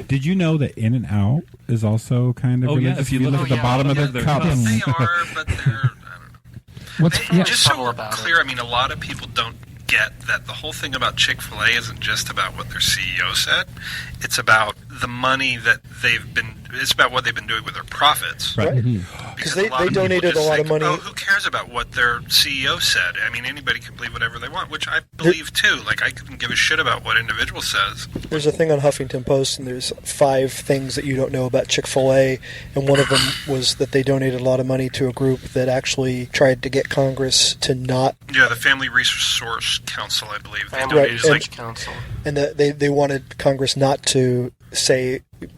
did you know that In-N-Out is also kind of religious? Yeah, if you look at the bottom of their cups. They are, but they're, I don't know. Just so about clear, I mean, a lot of people don't get that the whole thing about Chick-fil-A isn't just about what their CEO said. It's about the money that it's about what they've been doing with their profits. Right. Because they donated a lot of money. Oh, who cares about what their CEO said? I mean, anybody can believe whatever they want, which I believe too. Like, I couldn't give a shit about what individual says. There's a thing on Huffington Post, and there's 5 things that you don't know about Chick-fil-A, and one of them was that they donated a lot of money to a group that actually tried to get Congress to not... Yeah, the Family Resource Council, I believe. Family Research Council. And they wanted Congress not to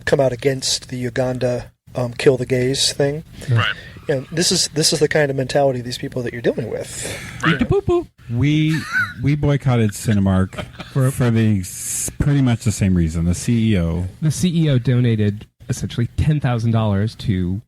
come out against the Uganda kill the gays thing. Right. This is the kind of mentality of these people that you're dealing with. Right. We boycotted Cinemark for pretty much the same reason. The CEO Donated essentially $10,000 to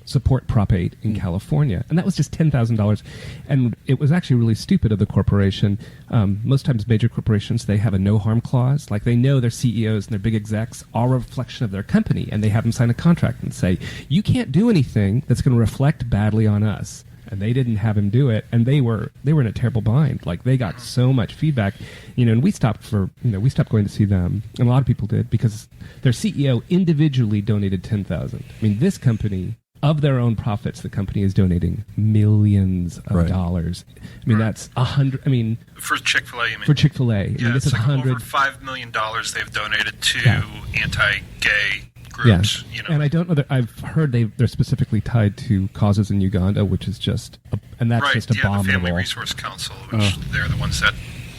support Prop 8 in California, and that was just $10,000. And it was actually really stupid of the corporation. Most times, major corporations, they have a no harm clause. Like, they know their CEOs and their big execs are a reflection of their company, and they have them sign a contract and say, you can't do anything that's going to reflect badly on us. And they didn't have him do it, and they were in a terrible bind. Like, they got so much feedback, and we stopped going to see them, and a lot of people did, because their CEO individually donated $10,000. I mean, this company, of their own profits, the company is donating millions of dollars. I mean, that's 100. I mean, for Chick-fil-A, you mean? For Chick-fil-A, Yeah, this is like 100. over $5 million they've donated to anti-gay groups. Yeah. And I don't know that I've heard they're specifically tied to causes in Uganda, which is just just abominable. The Family Resource Council, which they're the ones that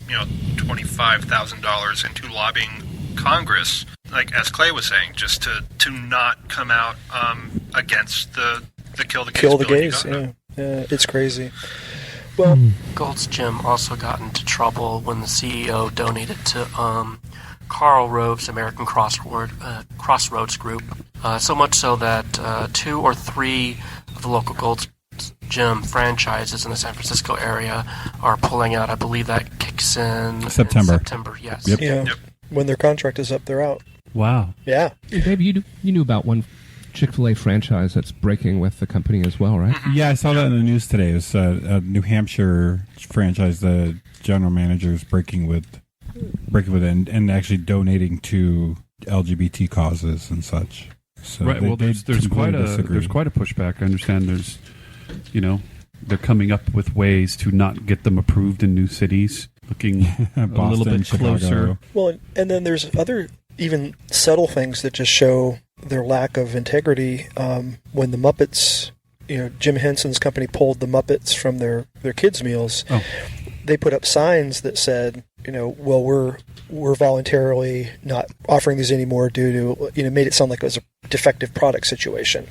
$25,000 into lobbying Congress, like as Clay was saying, just to not come out against the kill the gays. Yeah, it's crazy. Well, Gold's Gym also got into trouble when the CEO donated to Karl Rove's American Crossroads Group, so much so that 2 or 3 of the local Gold's Gym franchises in the San Francisco area are pulling out. I believe that kicks in September, yes. Yep. yeah. Yep. When their contract is up, they're out. Wow. Yeah. Hey, Dave, you knew about one Chick-fil-A franchise that's breaking with the company as well, right? Yeah, I saw that in the news today. It was a New Hampshire franchise. The general manager is breaking with it and actually donating to LGBT causes and such. So right. There's quite a pushback. I understand there's, they're coming up with ways to not get them approved in new cities, looking a little bit closer. Well, and then there's other even subtle things that just show their lack of integrity. When the Muppets, Jim Henson's company pulled the Muppets from their kids' meals, they put up signs that said, well, we're voluntarily not offering these anymore due to, made it sound like it was a defective product situation.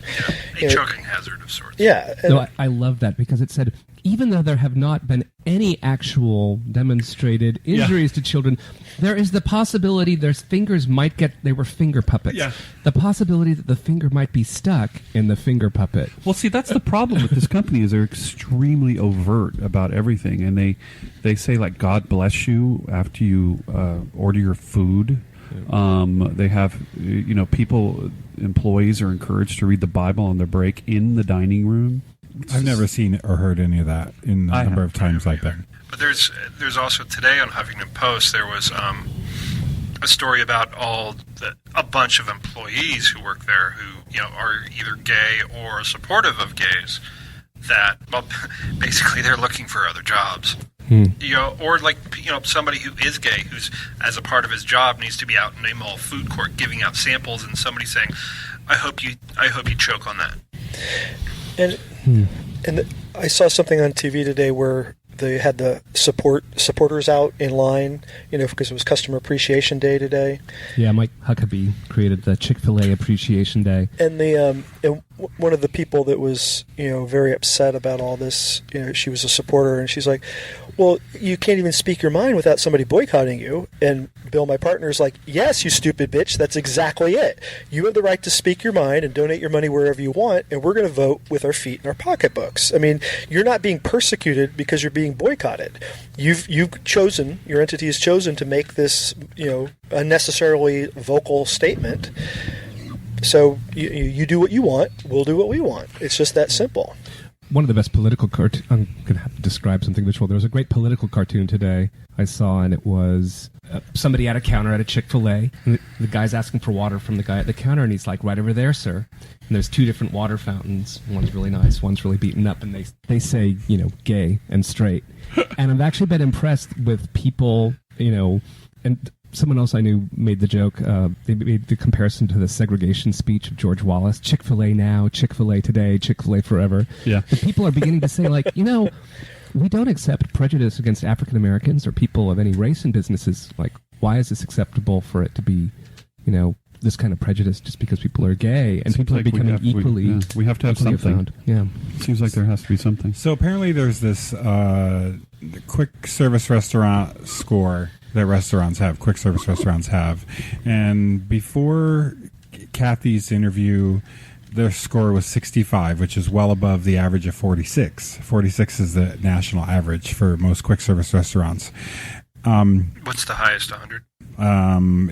Yeah, a choking hazard of sorts. Yeah. No, I love that because it said, even though there have not been any actual demonstrated injuries to children, there is the possibility their fingers might they were finger puppets. Yeah. The possibility that the finger might be stuck in the finger puppet. Well, see, that's the problem with this company is they're extremely overt about everything, and they say like "God bless you" after you order your food. They have employees are encouraged to read the Bible on their break in the dining room. I've never seen or heard any of that in the number of times I've been. But there's also today on Huffington Post there was a story about a bunch of employees who work there who are either gay or supportive of gays. That basically they're looking for other jobs. Or somebody who is gay, who's as a part of his job needs to be out in a mall food court giving out samples, and somebody saying, "I hope you choke on that." And I saw something on TV today where they had the supporters out in line, because it was Customer Appreciation Day today. Yeah, Mike Huckabee created the Chick-Fil-A Appreciation Day. And one of the people that was, very upset about all this, she was a supporter, and she's like, "Well, you can't even speak your mind without somebody boycotting you." And Bill, my partner, is like, "Yes, you stupid bitch, that's exactly it. You have the right to speak your mind and donate your money wherever you want, and we're going to vote with our feet in our pocketbooks." I mean, you're not being persecuted because you're being boycotted. You've chosen, your entity has chosen to make this, unnecessarily vocal statement. So you do what you want, we'll do what we want. It's just that simple. One of the best political cartoons, I'm going to have to describe something visual. There was a great political cartoon today I saw, and it was somebody at a counter at a Chick-fil-A. And the guy's asking for water from the guy at the counter, and he's like, "Right over there, sir." And there's two different water fountains. One's really nice, one's really beaten up, and they say, gay and straight. And I've actually been impressed with people, and someone else I knew made the joke. They made the comparison to the segregation speech of George Wallace. Chick-fil-A now, Chick-fil-A today, Chick-fil-A forever. Yeah. But people are beginning to say, like, we don't accept prejudice against African Americans or people of any race in businesses. Like, why is this acceptable for it to be, this kind of prejudice just because people are gay? And people are becoming equally. We have to have something. Yeah. Seems like there has to be something. So apparently there's this quick service restaurant score that quick service restaurants have. And before Kathy's interview, their score was 65, which is well above the average of 46. 46 is the national average for most quick service restaurants. What's the highest, 100?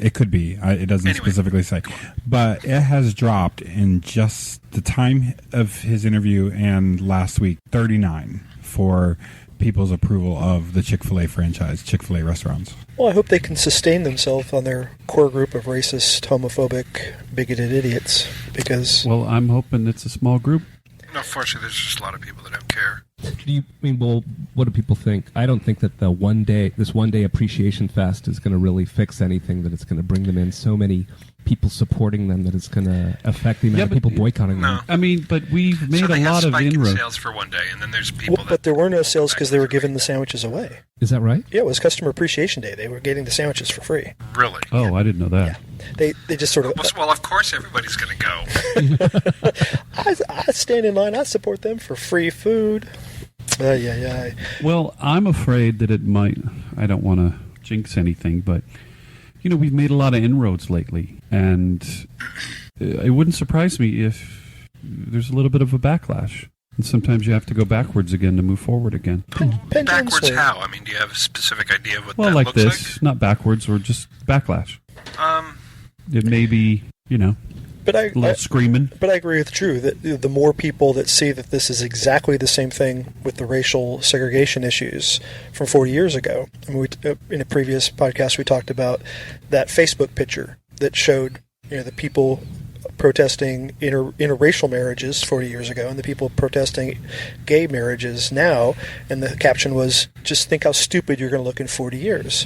It could be. It doesn't specifically say. But it has dropped in just the time of his interview and last week, 39 for people's approval of the Chick-fil-A franchise, Chick-fil-A restaurants. Well, I hope they can sustain themselves on their core group of racist, homophobic, bigoted idiots, because... Well, I'm hoping it's a small group. No, fortunately, there's just a lot of people that don't care. What do people think? I don't think that this one day appreciation fest is going to really fix anything, that it's going to bring them in so many people supporting them that it's going to affect the amount of people boycotting them. I mean, but we've made a lot of inroads. Sales for one day, and then there's people but there were no sales because they were giving the sandwiches away. Is that right? Yeah, it was Customer Appreciation Day. They were getting the sandwiches for free. Really? Oh, I didn't know that. Yeah. They just sort of... Well, of course everybody's going to go. I stand in line. I support them for free food. Well, I'm afraid that it might... I don't want to jinx anything, but... we've made a lot of inroads lately, and it wouldn't surprise me if there's a little bit of a backlash. And sometimes you have to go backwards again to move forward again. Backwards how? I mean, do you have a specific idea of what that like looks this, like? Not backwards, or just backlash. It may be, But a little screaming. But I agree with Drew that the more people that see that this is exactly the same thing with the racial segregation issues from 40 years ago. I mean, in a previous podcast, we talked about that Facebook picture that showed the people protesting interracial marriages 40 years ago and the people protesting gay marriages now, and the caption was, "Just think how stupid you're going to look in 40 years."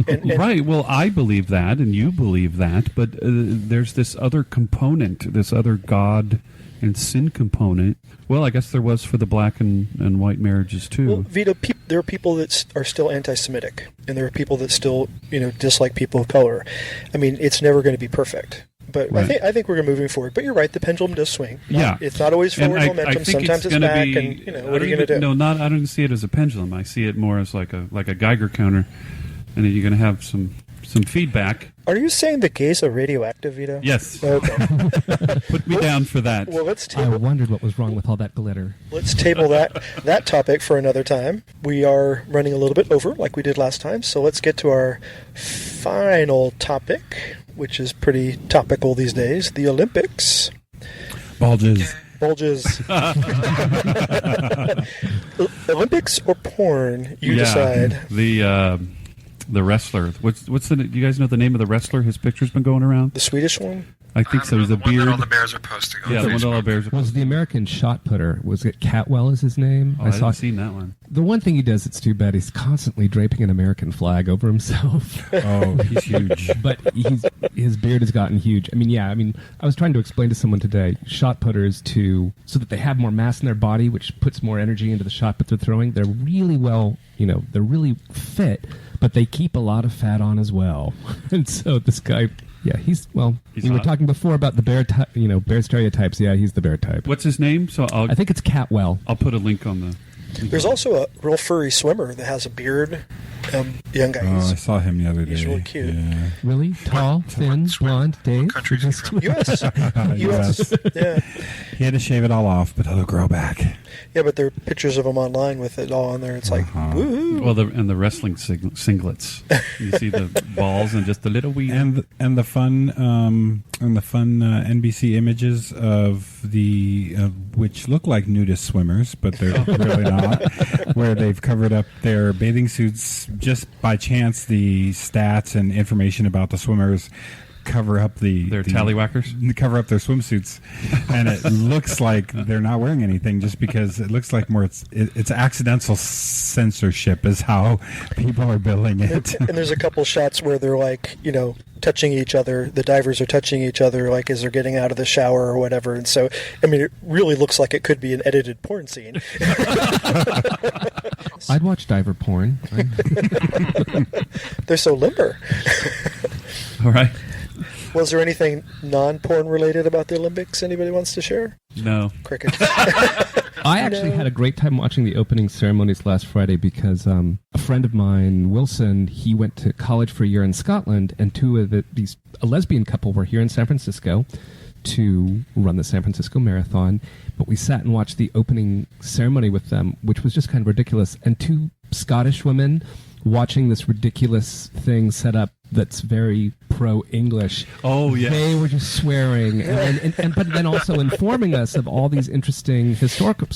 and right. Well, I believe that, and you believe that, but there's this other component, this other God and sin component. Well, I guess there was for the black and white marriages too. Well, Vito, there are people that are still anti-Semitic, and there are people that still dislike people of color. I mean, it's never going to be perfect. But Right. I think we're moving forward. But you're right, the pendulum does swing. Yeah. It's not always And forward I momentum. think Sometimes it's gonna back, be, and what are you going to do? No, I don't see it as a pendulum. I see it more as like a Geiger counter, and then you're going to have some feedback. Are you saying the gays are radioactive, Vito? Yes. Okay. Put me down for that. Well, let's I table, wondered what was wrong with all that glitter. that topic for another time. We are running a little bit over, like we did last time. So let's get to our final topic, which is pretty topical these days: the Olympics. Bulges. Olympics or porn? You decide. The wrestler. What's the? Do you guys know the name of the wrestler? His picture's been going around. The Swedish one. I think so. He's a the one beard. that all the bears are posting on Yeah, the one that all the bears are. Was the American shot putter? Was it Catwell? Is his name? I haven't seen that one. The one thing he does that's too bad, he's constantly draping an American flag over himself. Oh, he's huge. But his beard has gotten huge. I was trying to explain to someone today, shot putters so that they have more mass in their body, which puts more energy into the shot put they're throwing. They're really they're really fit, but they keep a lot of fat on as well. And so this guy, we were talking before about the bear, bear stereotypes. Yeah, he's the bear type. What's his name? I think it's Catwell. I'll put a link on the. There's also a real furry swimmer that has a beard. Young guy. Oh, I saw him the other day. He's really cute. Yeah. Really tall, thin, blonde. Dave. Country is he from? U.S. US. Yeah. He had to shave it all off, but it'll grow back. Yeah, but there are pictures of him online with it all on there. It's like, woohoo. Well, the wrestling singlets. You see the balls and just a little wee. And the fun NBC images of the which look like nudist swimmers, but they're really not. Where they've covered up their bathing suits just by chance. The stats and information about the swimmers cover up their tallywhackers, cover up their swimsuits, and it looks like they're not wearing anything just because it looks like more it's accidental censorship is how people are billing it. And there's a couple shots where they're like, touching each other. The divers are touching each other like as they're getting out of the shower or whatever. And so, it really looks like it could be an edited porn scene. I'd watch diver porn. They're so limber. All right. Was there anything non-porn related about the Olympics anybody wants to share? No. Crickets. I actually had a great time watching the opening ceremonies last Friday because a friend of mine, Wilson, he went to college for a year in Scotland, and a lesbian couple were here in San Francisco to run the San Francisco Marathon. But we sat and watched the opening ceremony with them, which was just kind of ridiculous. And two Scottish women watching this ridiculous thing set up that's very pro-English. Oh, yeah. They were just swearing, but then also informing us of all these interesting historical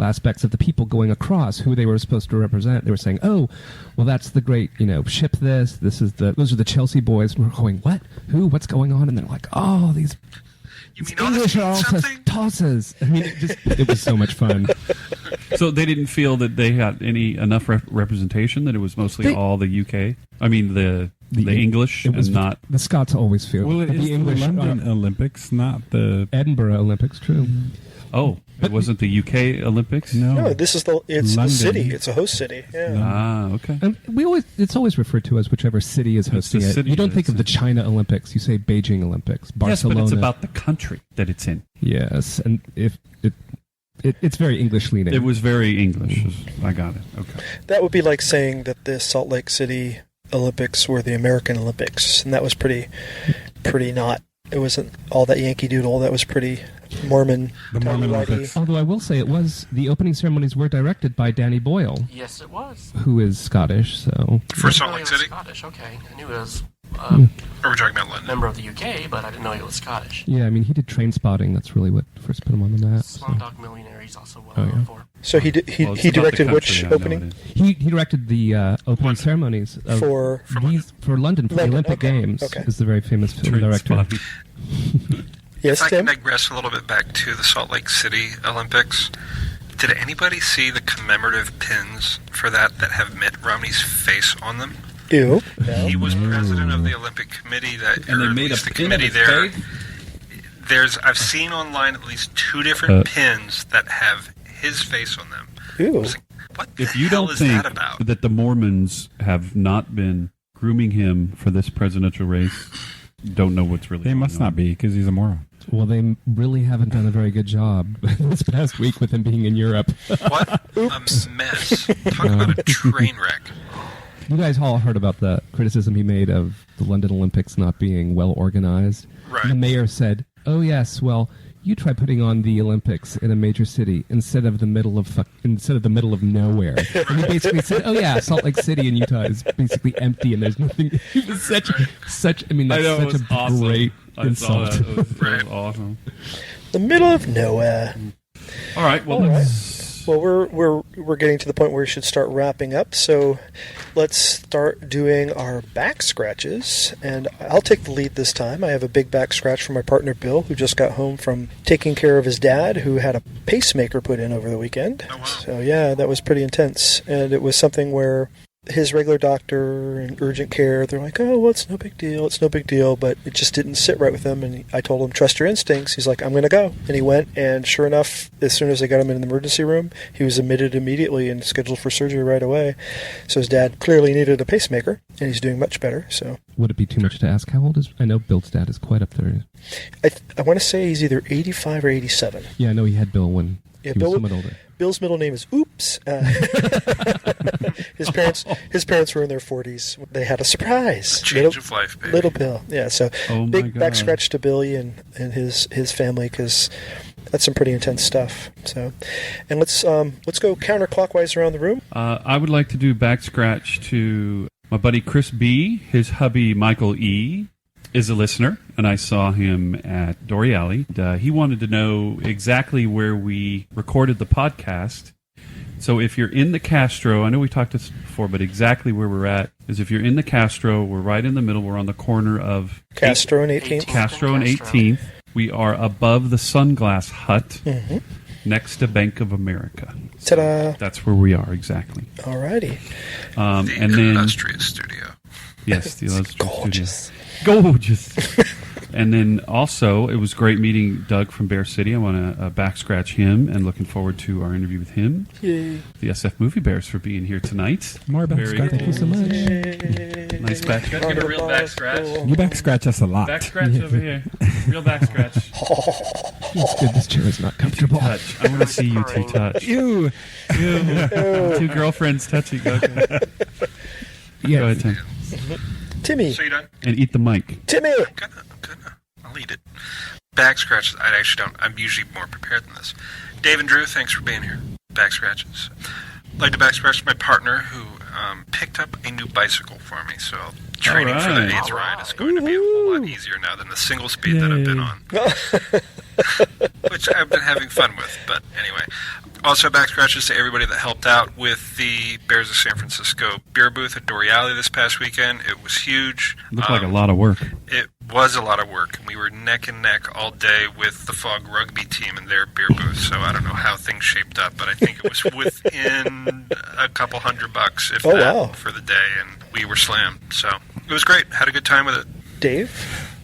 aspects of the people going across, who they were supposed to represent. They were saying, "Oh, well, that's the great, ship. Those are the Chelsea boys." And we're going, "What? Who? What's going on?" And they're like, "Oh, these." You mean all English this are all means something? tosses. It was so much fun. So they didn't feel that they had enough representation, that it was mostly all the UK? I mean, the English, and not... The Scots always feel. Well, it is the English, the London Olympics, not the Edinburgh Olympics, true. Oh, it wasn't the UK Olympics? No, it's London. a city. It's a host city. Yeah. Ah, okay. And it's always referred to as whichever city is hosting the it. city You don't think that of the China Olympics. You say Beijing Olympics, Barcelona. Yes, but it's about the country that it's in. Yes, and it's very English leaning. It was very English. I got it. Okay. That would be like saying that the Salt Lake City Olympics were the American Olympics, and that was pretty not. It wasn't all that Yankee Doodle. That was pretty Mormon. The Mormon tighty-whitey. Olympics. Although I will say the opening ceremonies were directed by Danny Boyle, Yes, it was. who is Scottish. So For I Salt didn't know Lake he was City? Scottish. Okay, I knew he was Or we're talking about London? member of the UK, but I didn't know he was Scottish. yeah, he did Train Spotting. That's really what first put him on the map. So. Slumdog Millionaire, he's also well Oh, known yeah. for. So he Well, it's he about the directed which country, I know opening? it is. He directed the opening ceremonies of For London for the London, Olympic okay, Games. okay. Is the very famous film Train director. spotting. Yes, If I can Tim? digress a little bit back to the Salt Lake City Olympics, did anybody see the commemorative pins for that have Mitt Romney's face on them? Ew. He was president of the Olympic Committee And they made a the pin of committee his there. face? I've seen online at least 2 different pins that have his face on them. Ew. What the If you hell don't is think that about? that the Mormons have not been grooming him for this presidential race, don't know what's really They going must on. not be, because he's a moron. Well, they really haven't done a very good job this past week with him being in Europe. What a mess. Talk about a train wreck. You guys all heard about the criticism he made of the London Olympics not being well organized. Right. And the mayor said, "Oh yes, well, you try putting on the Olympics in a major city instead of the middle of nowhere." And he basically said, "Oh yeah, Salt Lake City in Utah is basically empty, and there's nothing." It was such. I mean, that's I know, such it was a awesome. great I saw insult. that. It was Right. awesome. The middle of nowhere. All right. Well, All let's. Well, we're getting to the point where we should start wrapping up. So let's start doing our back scratches, and I'll take the lead this time. I have a big back scratch from my partner Bill, who just got home from taking care of his dad, who had a pacemaker put in over the weekend. Oh, wow. So yeah, that was pretty intense, and it was something where his regular doctor and urgent care, they're like, "Oh, well, it's no big deal," but it just didn't sit right with him, and I told him, "Trust your instincts." He's like, "I'm going to go," and he went, and sure enough, as soon as they got him in the emergency room, he was admitted immediately and scheduled for surgery right away. So his dad clearly needed a pacemaker, and he's doing much better. So Would it be too much to ask how old is? I know Bill's dad is quite up there. I want to say he's either 85 or 87. Yeah, I know he had Bill when Yeah, he Bill- was somewhat older. Bill's middle name is Oops. His parents were in their 40s. They had a surprise. Change of life, baby. Little Bill, yeah. So Oh my big back God. scratch to Billy and his family, because that's some pretty intense stuff. So, and let's go counterclockwise around the room. I would like to do back scratch to my buddy Chris B. His hubby Michael E. is a listener, and I saw him at Dory Alley. He wanted to know exactly where we recorded the podcast. So if you're in the Castro, I know we talked this before, but exactly where we're at is if you're in the Castro, we're right in the middle. We're on the corner of Castro and 18th. Castro and 18th. We are above the Sunglass Hut, Mm-hmm. next to Bank of America. Ta-da! That's where we are exactly. Alrighty. The And then illustrious studio. yes, the illustrious Gorgeous. studio. Gorgeous. And then also, it was great meeting Doug from Bear City. I want to back scratch him, and looking forward to our interview with him. Yay. The SF Moviebears for being here tonight. More back Very scratch. Thank you so much. Nice back scratch. Give a real back scratch. You back scratch us a lot. Back scratch over here. Real back scratch. It's good this chair is not comfortable. Touch. I want to see you two touch. Ew. Two girlfriends touching. Okay. Yeah. Go ahead, Tim. Timmy. So you done? And eat the mic. Timmy. Good. I'll eat it. Back scratches. I actually don't. I'm usually more prepared than this. Dave and Drew, thanks for being here. Back scratches. I'd like to back scratch my partner who picked up a new bicycle for me. So training for the Alright. AIDS ride is going to be a whole lot easier now than the single speed that I've been on. Which I've been having fun with. But anyway. Also, back scratches to everybody that helped out with the Bears of San Francisco beer booth at Dory Alley this past weekend. It was huge. Looked like a lot of work. It was a lot of work. We were neck and neck all day with the Fog rugby team and their beer booth, so I don't know how things shaped up, but I think it was within a couple $100, if Oh, that, wow. for the day, and we were slammed. So it was great. Had a good time with it. Dave.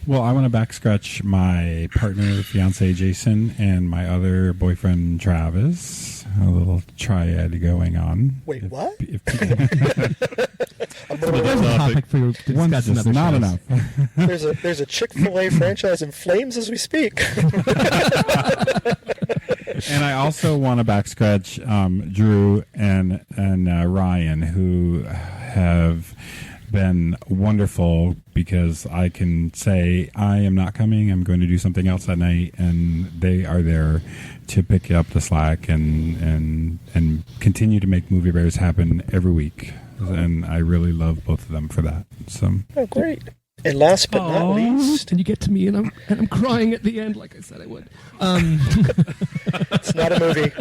Well, I want to back scratch my partner, fiance Jason, and my other boyfriend Travis. A little triad going on. Wait, what? If There's a topic for you to one's discuss in just other not shows. enough. There's a Chick-Fil-A franchise in flames as we speak. And I also want to back scratch Drew and Ryan, who have been wonderful, because I can say I am not coming, I'm going to do something else that night, and they are there to pick up the slack and continue to make Movie Bears happen every week. And I really love both of them for that. So Oh, great. And last but not least, And you get to me, and I'm crying at the end, like I said I would. it's not a movie.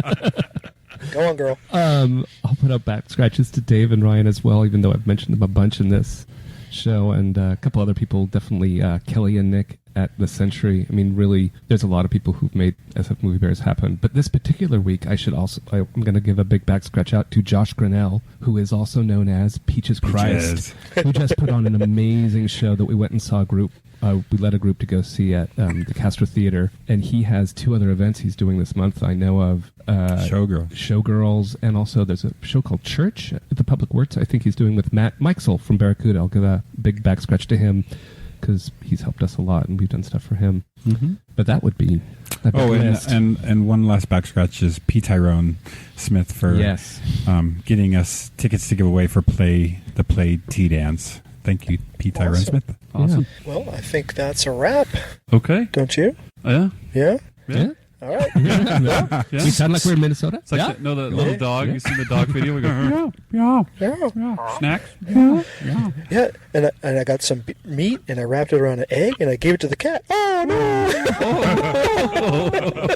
Go on, girl. I'll put up back scratches to Dave and Ryan as well, even though I've mentioned them a bunch in this show, and a couple other people, definitely Kelly and Nick at the Century. I mean, really, there's a lot of people who've made SF Movie Bears happen. But this particular week, I'm going to give a big back scratch out to Josh Grinnell, who is also known as Peaches Christ, who just put on an amazing show that we went and saw a group. We led a group to go see at the Castro Theater, and he has 2 other events he's doing this month. I know of Showgirls, and also there's a show called Church at the Public Works. I think he's doing with Matt Mikesel from Barracuda. I'll give a big back scratch to him. because he's helped us a lot, and we've done stuff for him. Mm-hmm. But that would be and one last back scratch is P. Tyrone Smith for getting us tickets to give away for the Play Tea Dance. Thank you, P. Tyrone Smith. Awesome. Well, I think that's a wrap. Okay. Don't you? Yeah. Yeah? Yeah. All right. Yeah. We sound like we're in Minnesota. It's like the little dog. You see the dog video? We go, yeah. Snacks? Yeah, and I got some meat, and I wrapped it around an egg, and I gave it to the cat. Oh, no!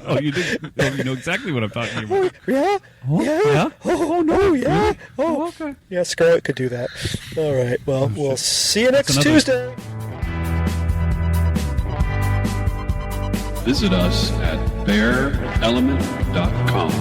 Oh, you did. Oh, you know exactly what I'm talking about. Yeah? Yeah? Oh, no, yeah? Oh, okay. Yeah, Scarlett could do that. All right, well, we'll see you next Tuesday. Visit us at bearelement.com.